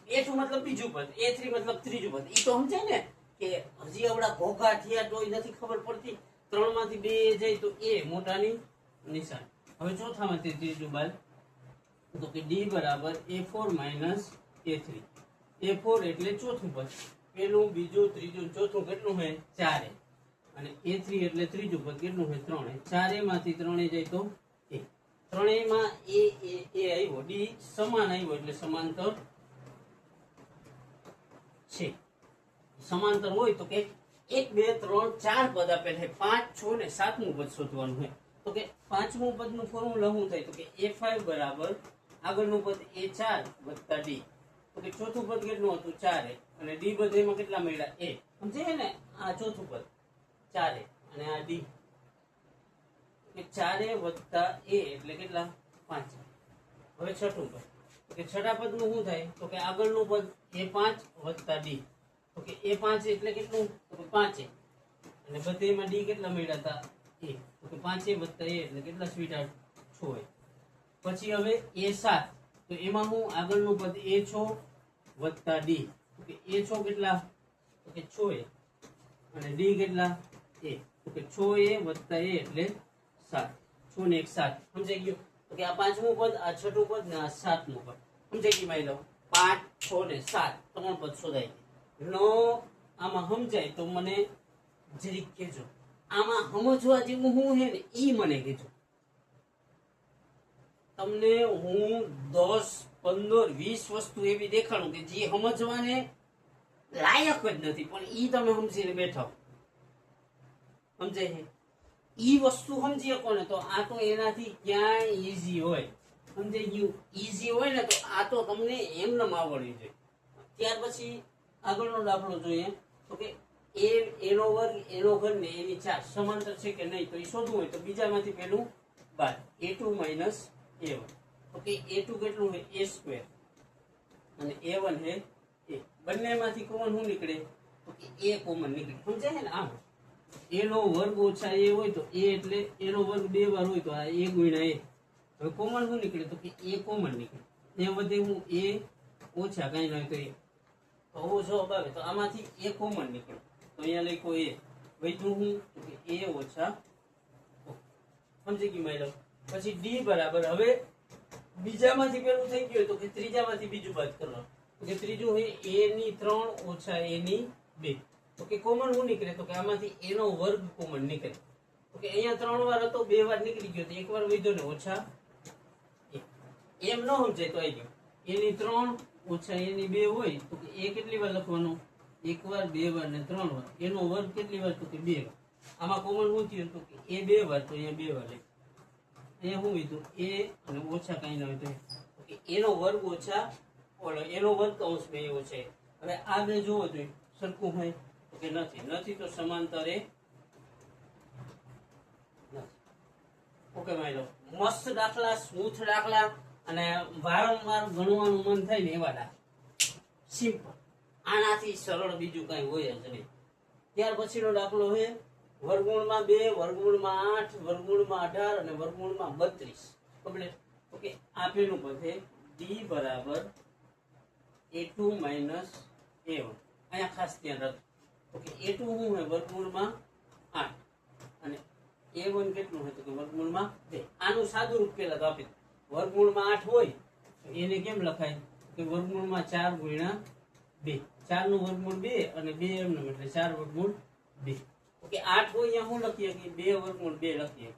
a2 મતલબ બીજું પદ, a3 મતલબ ત્રીજું પદ. ઈ તો સમજાય ને કે હજી આવડા ઘોઘા થયા તોય નથી ખબર પડતી. 3 માંથી 2 જાય તો a મોટાની નિશાન. હવે ચોથામાંથી ત્રીજું બાદ તો કે d બરાબર a4 માઇનસ a3, a4 એટલે ચોથું પદ, પેલું બીજું ત્રીજું ચોથું કેટલું છે 4 અને a3 એટલે ત્રીજું પદ કેટલું છે 3, 4 માંથી 3 જાય તો a, ત્રણેયમાં a આવ્યો, d સમાન આવ્યો એટલે સમાંતર છે. સમાંતર હોય તો કે 1 2 3 4 પદ આપેલ છે, 5 6 ને 7મું પદ શોધવાનું હોય તો કે 5મું પદનું ફોર્મ્યુલા શું થાય તો કે a5 બરાબર આગળનું પદ a4 વત્તા d, તો કે ચોથું પદ કેટલું હતું 4 અને d બધેમાં કેટલા મળ્યા a, સમજે ને આ ચોથું પદ 4 અને આ d કે 4 વત્તા a એટલે કેટલા 5. હવે છઠ્ઠું પદ કે છઠ્ઠા પદનું શું થાય તો કે આગળનું પદ a5 વત્તા d, તો કે a5 એટલે કેટલું તો કે 5 અને બધેમાં d કેટલા મળ્યા હતા a, તો કે 5 વત્તા a એટલે કેટલા સ્વીટહાર્ટ 6. પછી હવે a7 તો એમાં હું આગળનું પદ a6 વત્તા d, તો કે a6 કેટલા તો કે 6 અને d કેટલા a, તો કે 6a વત્તા a એટલે 7, 6 ને 1 7. સમજાઈ ગયું? તો કે આ 5મું પદ, આ છઠ્ઠું પદ ને આ 7મું પદ. સમજાઈ ગયું માઈ લો? 5 6 ને 7 ત્રણ પદ શોધાય. નો આમાં સમજાય તો મને જરીક કહેજો, આમાં સમજવા જેવું હું હે ને ઈ મને કહેજો. તમને હું 10 15 20 વસ્તુ એવી દેખાડું કે જે સમજવાને લાયક જ નથી પણ ઈ તમે સમજીને બેઠા સમજાય છે. ઈ વસ્તુ સમજી શકો ને તો આ તો એનાથી ક્યાંય ઈઝી હોય. સમજાઈ ગયું? ઈઝી હોય ને તો આ તો તમને એમનેમ આવડવી જોઈએ. ત્યાર પછી આગળનો દાખલો જોઈએ તો કે એનો વર્ગ એનો ઘન ને એની 4 સમાંતર છે કે નહીં તો એ શોધવું હોય તો બીજામાંથી પેલું બાદ a2 માઇનસ a1, તો કે a2 કેટલું છે a² અને a1 છે a, બંનેમાંથી કોમન શું નીકળે તો કે a કોમન નીકળે. સમજાય છે ને? આમ એનો વર્ગ ઓછા a હોય તો a એટલે એનો વર્ગ 2 વાર હોય તો આ a ગુણ્યા a. હવે કોમન શું નીકળે તો કે a કોમન નીકળે, એ વધે હું a ઓછા કઈ ના તો a, તો જવાબ આવે તો આમાંથી a કોમન નીકળે તો અહીંયા લખો a, વધ્યું હું તો કે a ઓછા. સમજી ગયું માઈ લો? પછી d બરાબર હવે બીજામાંથી પેલું થઈ ગયું તો કે ત્રીજામાંથી બીજું બાદ કરવાનું, તો કે ત્રીજું છે a ની 3 ઓછા a ની 2, તો કે કોમન શું નીકળે તો કે આમાંથી a નો વર્ગ કોમન નીકળે, તો કે અહીંયા 3 વાર હતો 2 વાર નીકળી ગયો તો એક વાર વધ્યો ને ઓછા a. એમ ન સમજાય તો આવી ગયું a ની 3 ઓછા a ની 2 હોય તો કે a કેટલી વાર લખવાનું 1 વાર 2 વાર ને 3 વાર, એનો વર્ગ કેટલી વાર તો કે 2 વાર. આમાં કોમન શું થયું તો કે a 2 વાર તો અહીંયા 2 વાર લખ્યું. અહીંયા શું કીધું a અને ઓછા કઈ ના હોય તો કે એનો વર્ગ ઓછા ઓલો એનો વર્ગ કૌંસ બે ઓછા. હવે આ બે જોવો જોઈએ સરખું હોય તો કે નથી તો સમાંતરે નથી. ઓકે માઈ લો? મસ્ત દાખલા, સ્મૂથ દાખલા અને વારંવાર ગણવાનું મન થાય ને એવા દાખલા. સિમ્પલ, આનાથી સરળ બીજું કઈ હોય જ નહીં. ત્યાર પછીનો દાખલો છે વર્ગમૂળમાં 2 વર્ગમૂળમાં 8 વર્ગમૂળમાં 18 અને વર્ગમૂળમાં 32. કમ્પ્લીટ? ઓકે, આપેલું પદ છે d બરાબર a2 માઇનસ a1. અહીંયા ખાસ ધ્યાન રાખજો. ઓકે, a2 શું છે વર્ગમૂળમાં 8 અને a1 કેટલું છે તો કે વર્ગમૂળમાં 2. આનું સાદું રૂપ પહેલા તો આપી દો. વર્ગમૂળમાં 8 હોય તો એને કેમ લખાય કે વર્ગમૂળમાં 4 ગુણ્યા 2, 4 નું વર્ગમૂળ 2 અને 2 એમનું એટલે 4 વર્ગમૂળ 2. ઓકે, 8 હોય અહીંયા શું લખીએ કે 2 વર્ગમૂળ 2 લખીએ.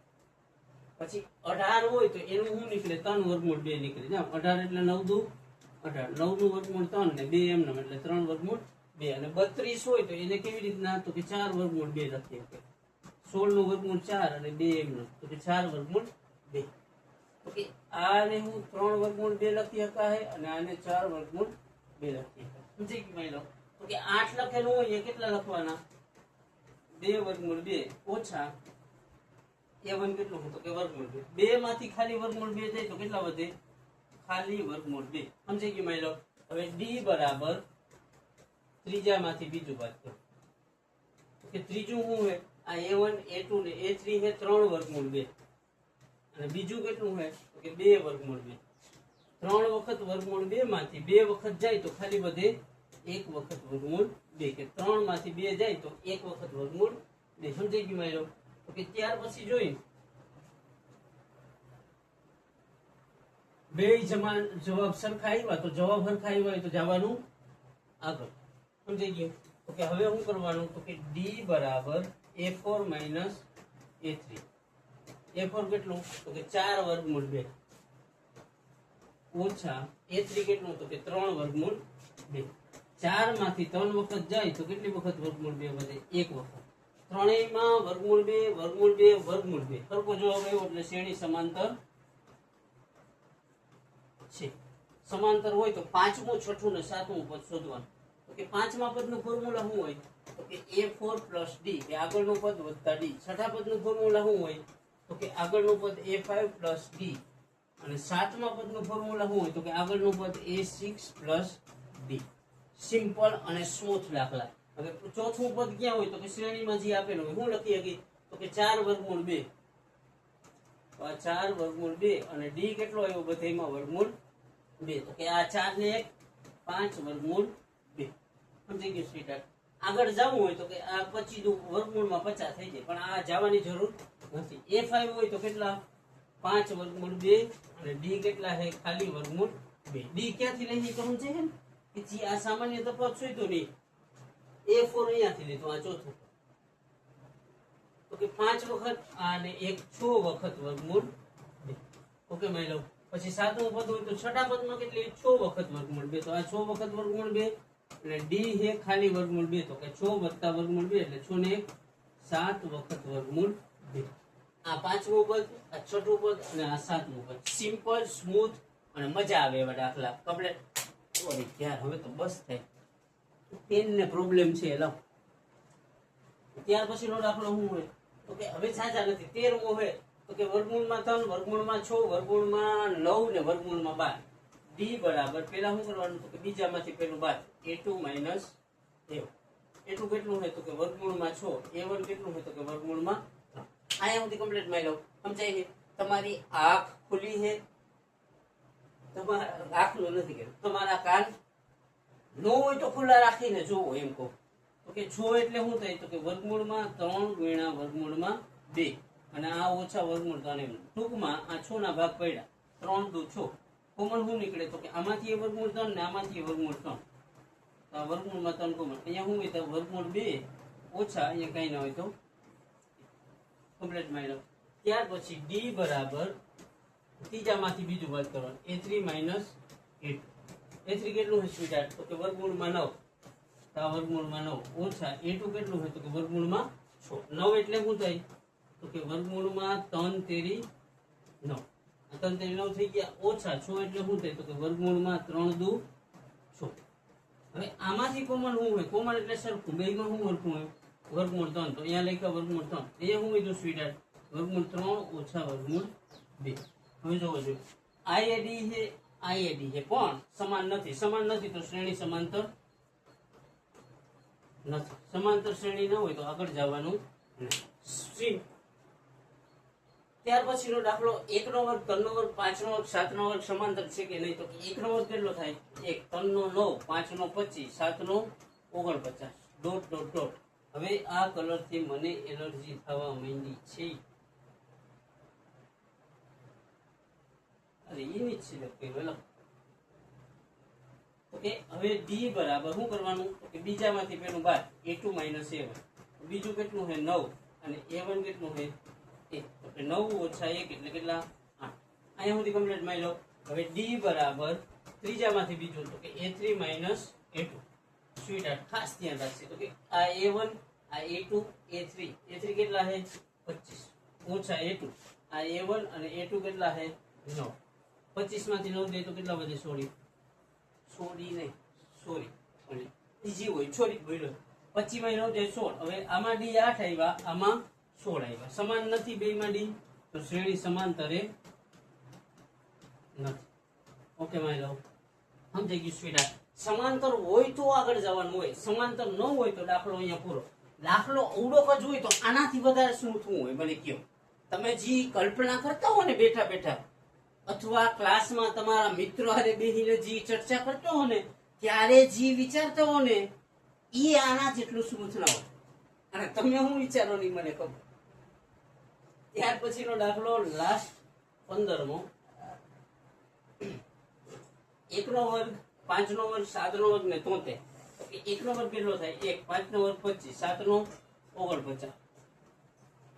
પછી 18 હોય તો એનું શું નીકળે 3 વર્ગમૂળ 2 નીકળે. જામ 18 એટલે 9 દુ 18, 9 નું વર્ગમૂળ 3 ને 2 એમનું એટલે 3 વર્ગમૂળ 2 અને 32 હોય તો એને કેવી રીતના તો કે 4 વર્ગમૂળ 2 લખીએ. 16 નું વર્ગમૂળ 4 અને 2 એમનું, તો કે 4 વર્ગમૂળ 2. ઓકે, આને હું 3 વર્ગમૂળ 2 લખી શકાય અને આને 4 વર્ગમૂળ 2 લખી શકાય. સમજી ગયું માની લો? તો કે 8 લખેલું હોય એ કેટલા લખવાના? 2 વર્ગમૂળ 2 ઓછા a1 કેટલું હતું? તો કે વર્ગમૂળ 2. 2 માંથી ખાલી વર્ગમૂળ 2 જાય તો કેટલા વધે? ખાલી વર્ગમૂળ 2. સમજી ગયું માની લો? હવે d બરાબર ત્રીજામાંથી બીજું બાદ કરો. કે ત્રીજું શું છે? આ a1 a2 ને a3 છે 3 વર્ગમૂળ 2 અને બીજું કેટલું છે? તો કે 2 વર્ગમૂળ 2. 3 વખત વર્ગમૂળ 2 માંથી 2 વખત જાય તો ખાલી વધે 1 વખત વર્ગમૂળ 2. કે 3 માંથી 2 જાય તો 1 વખત વર્ગમૂળ 2. સમજી ગયું મારી લો? તો કે ત્યાર પછી જોઈ બે જવાબ સરખા આવ્યા તો જવાબ સરખા આવ્યા હોય તો જવાનું આગળ. સમજી ગયું? તો કે હવે શું કરવાનું? તો કે d બરાબર a4 માઇનસ a3. a4 કેટલું? તો કે 4 વર્ગમૂળ 2 ઓછા a3 કેટલું? તો કે 3 વર્ગમૂળ 2. 4 માંથી 3 વખત જાય તો કેટલી વખત વર્ગમૂળ 2 વધે? 1 વખત. ત્રણેયમાં વર્ગમૂળ 2 વર્ગમૂળ 2 વર્ગમૂળ 2 સરખો જવાબ આવ્યો એટલે શ્રેણી સમાંતર છે. સમાંતર હોય તો પાંચમું, છઠ્ઠું ને સાતમું પદ શોધવાનું. તો કે પાંચમા પદનું ફોર્મ્યુલા શું હોય? તો કે a4 પ્લસ d, કે આગળનું પદ વત્તા d. છઠ્ઠા પદનું ફોર્મ્યુલા શું હોય? તો કે આગળનું પદ a5 પ્લસ d અને સાતમા પદનું ફોર્મ્યુલા શું હોય? તો કે આગળનું પદ a6 પ્લસ d. સિમ્પલ અને સ્મૂથ દાખલા. હવે ચોથું પદ ક્યાં હોય? તો કે શ્રેણીમાં જે આપેલું હોય. શું લખી શકીએ? તો કે 4 વર્ગમૂળ 2. તો આ 4 વર્ગમૂળ 2 અને d કેટલો આવ્યો? બધાયમાં વર્ગમૂળ 2. તો કે આ 4 ને 1 5 વર્ગમૂળ 2. સમજી ગયું સ્વીટહાર્ટ? આગળ જવું હોય તો કે આ 25 વર્ગમૂળમાં 50 થઈ જાય, પણ આ જવાની જરૂર નથી. a5 હોય તો કેટલા? 5 વર્ગમૂળ 2 અને d કેટલા છે? ખાલી વર્ગમૂળ 2. d ક્યાંથી લઈ તો સમજે છે ને કે જે આ સામાન્ય તફાવત શોધ્યો નહીં. a4 અહીંયાથી લીધો, આ ચોથું. તો કે 5 વખત અને 1 6 વખત વર્ગમૂળ 2. ઓકે માની લો. પછી સાતમું પદ હોય તો છઠ્ઠા પદમાં કેટલી? 6 વખત વર્ગમૂળ 2. તો આ 6 વખત વર્ગમૂળ 2 અને d છે ખાલી વર્ગમૂળ 2. તો કે 6 વત્તા વર્ગમૂળ 2 એટલે 6 ને 1 7 વખત વર્ગમૂળ 2. આ પાંચમું પદ, આ છઠ્ઠું પદ અને આ સાતમું પદ. સિમ્પલ, સ્મૂથ અને મજા આવે એવા દાખલા. કમ્પ્લીટ. ઓરે યાર, હવે તો બસ થાય. પેન ને પ્રોબ્લેમ છે લાવ. ત્યાર પછીનો દાખલો શું હોય? તો કે હવે સાચા નથી. 13મો હોય તો કે વર્ગમૂળમાં 3 વર્ગમૂળમાં 6 વર્ગમૂળમાં 9 ને વર્ગમૂળમાં 12. d બરાબર પહેલા શું કરવાનું? તો કે બીજામાંથી પહેલું બાદ a2 માઇનસ a1. a2 કેટલું હોય? તો કે વર્ગમૂળમાં 6. a1 કેટલું હોય? તો કે વર્ગમૂળમાં 3. આયા સુધી કમ્પ્લીટ માઈ લો. સમજાય છે? તમારી આંખ ખુલી છે? તમારા આંખનું નથી કે તમારા કાન નો હોય તો ખુલ્લા રાખીને જોવો એમ કહો. તો કે 6 એટલે શું થાય? તો કે વર્ગમૂળમાં 3 ગુણ્યા વર્ગમૂળમાં 2 અને આ ઓછા વર્ગમૂળ 3 એમ. ટૂંકમાં આ 6 ના ભાગ પડ્યા. 3 દુ 6. કોમન શું નીકળે? તો કે આમાંથી વર્ગમૂળ 3 ને આમાંથી વર્ગમૂળ 3. તો આ વર્ગમૂળમાં 3 કોમન. અહીંયા શું હોય? તો વર્ગમૂળ 2 ઓછા અહીંયા કઈ ના હોય તો કમ્પ્લીટ માની લો. ત્યાર પછી d બરાબર ત્રીજામાંથી બીજું બાદ કરવાનું a3 માઇનસ a2. a3 કેટલું હોય સ્વીટહાર્ટ? તો કે વર્ગમૂળમાં 9. તો આ વર્ગમૂળમાં 9 ઓછા a2 કેટલું હોય? તો કે વર્ગમૂળમાં 6. 9 એટલે શું થાય? તો કે વર્ગમૂળમાં 3 તેરી 9. 3 તેરી 9 થઈ ગયા. ઓછા 6 એટલે શું થાય? તો કે વર્ગમૂળમાં 3 દુ 6. હવે આમાંથી કોમન શું હોય? કોમન એટલે સરખું. બેયમાં શું સરખું હોય? વર્ગમૂળ 3. તો અહીંયા લખ્યા વર્ગમૂળ 3. અહીંયા શું હોય સ્વીટહાર્ટ? વર્ગમૂળ 3 ઓછા વર્ગમૂળ 2. હવે જોવો જોઈએ. IAD છે, IAD છે, પણ સમાન નથી. સમાન નથી તો શ્રેણી સમાંતર નથી. સમાંતર શ્રેણી ન હોય તો આગળ જવાનું નથી. ત્યાર પછીનો દાખલો 1 નો વર્ગ, 3 નો વર્ગ, 5 નો વર્ગ, 7 નો વર્ગ સમાંતર છે કે નહીં? તો 1 નો વર્ગ કેટલો થાય? 1, 3 નો 9, 5 નો 25, 7 નો 49. Dot dot dot. હવે આ કલર થી મને એલર્જી થવા માંડી છે. અરે એની જ છે પેલો. ઓકે, હવે d બરાબર શું કરવાનું? તો કે બીજામાંથી પેલું બાદ a2 માઇનસ a1. બીજું કેટલું છે? 9 અને a1 કેટલું છે? 1. તો કે 9 ઓછા 1 એટલે કેટલા? 8. અહીંયા સુધી કમ્પ્લીટ માની લો. હવે d બરાબર ત્રીજામાંથી બીજું તો કે a3 માઇનસ a2. સ્વીટહાર્ટ ખાસ ધ્યાન રાખશે. તો કે આ a1 આ A2 A3 કેટલા છે 25 ઓછા A2 આ A1 અને A2 કેટલા છે 9 25 માંથી 9 દે તો કેટલા વધે સોરી ઈજી હોય છોડી બોલ્યો 25 માં 9 દે 16 હવે આમાં D 8 આવ્યા આમાં 16 આવ્યા સમાન નથી બે માં D તો શ્રેણી સમાંતરે નથી ઓકે માય લવ સમજાઈ ગયું સ્વીટ સમાંતર હોય તો આગળ જવાનું હોય સમાંતર ન હોય તો દાખલો અહીંયા પૂરો દાખલો અવડોક જ હોય તો આનાથી વધારે શું થવું હોય મને કયો તમે જે કલ્પના કરતા હો ને બેઠા બેઠા અથવા ક્લાસમાં તમારા મિત્રો હારે બેહીને જે ચર્ચા કરતા હો ને ત્યારે જે વિચારતા હો ને એ આના જેટલું સ્મૂથ ના હોય અને તમે શું વિચારો નહીં મને ખબર ત્યાર પછીનો દાખલો લાસ્ટ 15મો 1 નો વર્ગ 5 નો વર્ગ 7 નો વર્ગ ને 73 1 નો વર્ગ કેટલો થાય 1 5 નો વર્ગ 25 7 નો 49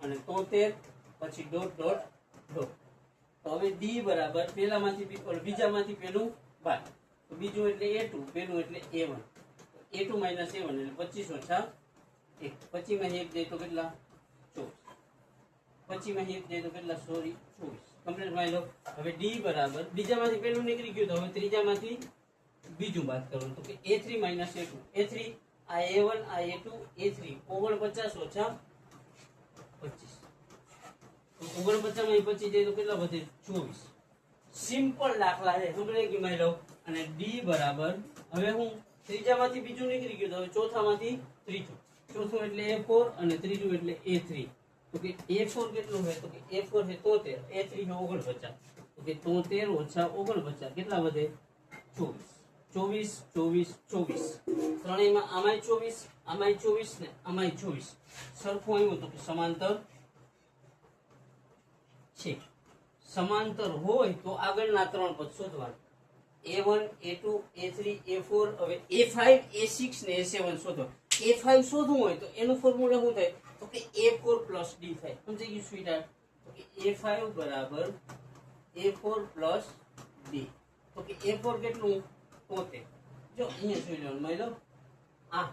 અને 73 પછી ડોટ ડોટ ડોટ તો હવે D બરાબર પહેલામાંથી બીજામાંથી પહેલું 12 તો બીજું એટલે A2 પહેલું એટલે A1 A2 - A1 એટલે 25 ઓછા 1 25 માં 1 દે તો કેટલા 24 25 માં 1 દે તો કેટલા 24 કમ્પ્લીટ માની લો હવે D બરાબર બીજામાંથી પહેલું નીકળી ગયું તો હવે ત્રીજામાંથી બીજું બાદ કરવાનું તો કે A3 - A2 A3 આ A1 આ A2 A3 49 ઓછા 25 તો 49 માં 25 દે તો કેટલા વધે 24 સિમ્પલ દાખલા છે સમજે કે માની લો અને D બરાબર હવે હું ત્રીજામાંથી બીજું નીકળી ગયું તો હવે ચોથામાંથી ત્રીજું ચોથું એટલે A4 અને ત્રીજું એટલે A3 તો કે A4 કેટલું છે તો કે A4 છે 73 A3 છે 49 તો કે 73 ઓછા 49 કેટલા વધે 24 ત્રણેયમાં આમાંય 24 ને આમાંય 24 સરખું આવ્યું તો કે સમાંતર છે સમાંતર હોય તો આગળના ત્રણ પદ શોધવાના A1 A2 A3 A4 હવે A5 A6 ને A7 શોધો A5 શોધવું હોય તો એનું ફોર્મ્યુલા શું થાય તો કે A4 + D થાય સમજી ગયું સ્વીટહાર્ટ તો કે A5 બરાબર A4 + D તો કે A4 કેટલું 73 જો અહીંયા જોઈ લેવાનું માની લો આ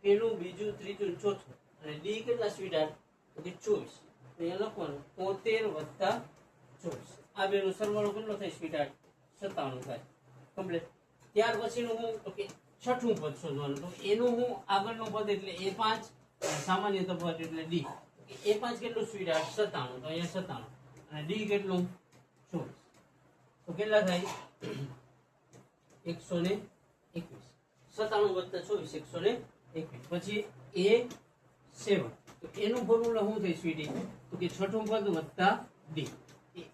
પેલું બીજું ત્રીજું ચોથું અને D કેટલા સ્વીટહાર્ટ તો કે 24 અહીંયા લખવાનું 73 + 24 આ બેનો સરવાળો કેટલો થાય સ્વીટહાર્ટ 97 થાય કમ્પ્લીટ ત્યાર પછીનું હું તો કે છઠ્ઠું પદ શોધવાનું તો એનું હું આગળનું પદ એટલે A5 સામાન્ય તફાવત એટલે D A5 કેટલું સ્વીટહાર્ટ 97 તો અહીંયા 97 અને D કેટલું 24 તો કેટલા થાય 121 97 + 24 121 પછી A7 તો એનું ફોર્મ્યુલા શું થાય સ્વીટી તો કે છઠ્ઠું પદ + D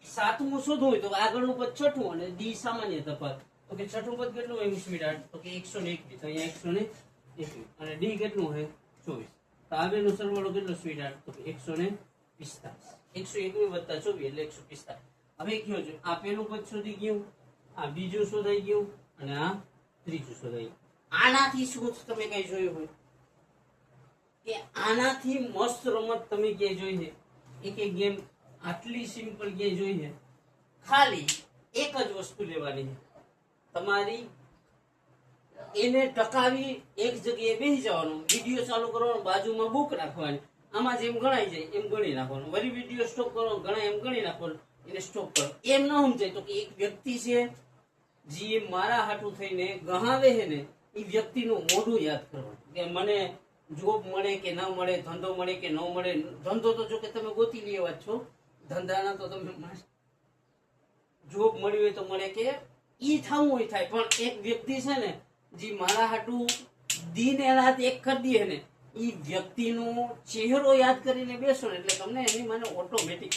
સાતમું શોધવું હોય તો આગળનું પદ છઠ્ઠું અને D સામાન્ય તફાવત તો કે છઠ્ઠું પદ કેટલું હોય સ્વીટહાર્ટ તો કે 121 તો અહીંયા 121 અને D કેટલું છે 24 તો આ બેનો સરવાળો કેટલો સ્વીટહાર્ટ તો કે 145 121 + 24 એટલે 145 હવે કયો છે આ પેલું પદ શોધી ગયું આ બીજું શોધાઈ ગયું અને આ ત્રીજું શોધાઈ ગયું આનાથી શું તમે કઈ જોયું હોય કે આનાથી મસ્ત રમત તમે ક્યાંય જોઈ છે એક ગેમ આટલી સિમ્પલ ક્યાંય જોઈ છે ખાલી એક જ વસ્તુ લેવાની છે તમારી એને ટકાવી એક જગ્યાએ બેસી જવાનું વિડીયો ચાલુ કરવાનો બાજુમાં બુક રાખવાની આમાં જેમ ગણાઈ જાય એમ ગણી નાખવાનું વળી વિડીયો સ્ટોપ કરો ગણાય એમ ગણી નાખવાનું એને સ્ટોપ કરો એમ ન સમજાય તો કે એક વ્યક્તિ છે જે મારા હાટું થઈને ગહાવે છે ને એ વ્યક્તિનું મોઢું યાદ કરવાનું કે મને જોબ મળે કે ના મળે ધંધો મળે કે ન મળે ધંધો તો જો કે તમે ગોતી લેવા છો ધંધાના તો તમે જોબ મળી હોય તો મળે કે ઈ થવું હોય થાય પણ એક વ્યક્તિ છે ને જે મારા હાટું દિન રાત એક કરી દે ને એ વ્યક્તિનો ચહેરો યાદ કરીને બેસો ને એટલે તમને એની મને ઓટોમેટિક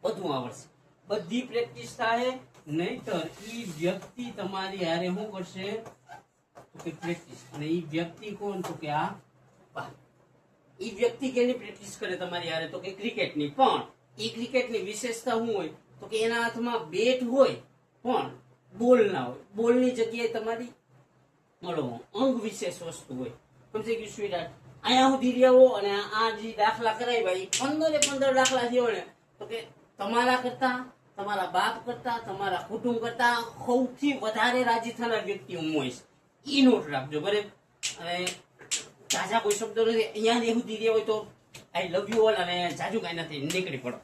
બધું આવડશે બધી પ્રેક્ટિસ થાય નહીતર ઈ વ્યક્તિ તમારી હારે શું કરશે તો કે પ્રેક્ટિસ અને ઈ વ્યક્તિ કોણ તો કે આ ઈ વ્યક્તિ કેની પ્રેક્ટિસ કરે તમારી હારે તો કે ક્રિકેટની પણ ઈ ક્રિકેટની વિશેષતા શું હોય તો કે એના હાથમાં બેટ હોય પણ બોલ ના હોય બોલની જગ્યાએ તમારી અંગ વિશેષ વસ્તુ હોય સમજી ગયું સ્વીટહાર્ટ અહીંયા સુધી રહ્યો અને આ જે દાખલા કરાવ્યા એ 15 દાખલા થયો ને તો કે તમારા કરતા તમારા બાપ કરતા તમારા કુટુંબ કરતા સૌથી વધારે રાજી થનાર વ્યક્તિ હું હોઈશ ઈ નોટ રાખજો બરાબર અને તાજા કોઈ શબ્દો નથી અહીંયા સુધી રહ્યા હોય તો આઈ લવ યુ ઓલ અને જાજુ કાંઈ નથી નીકળી પડો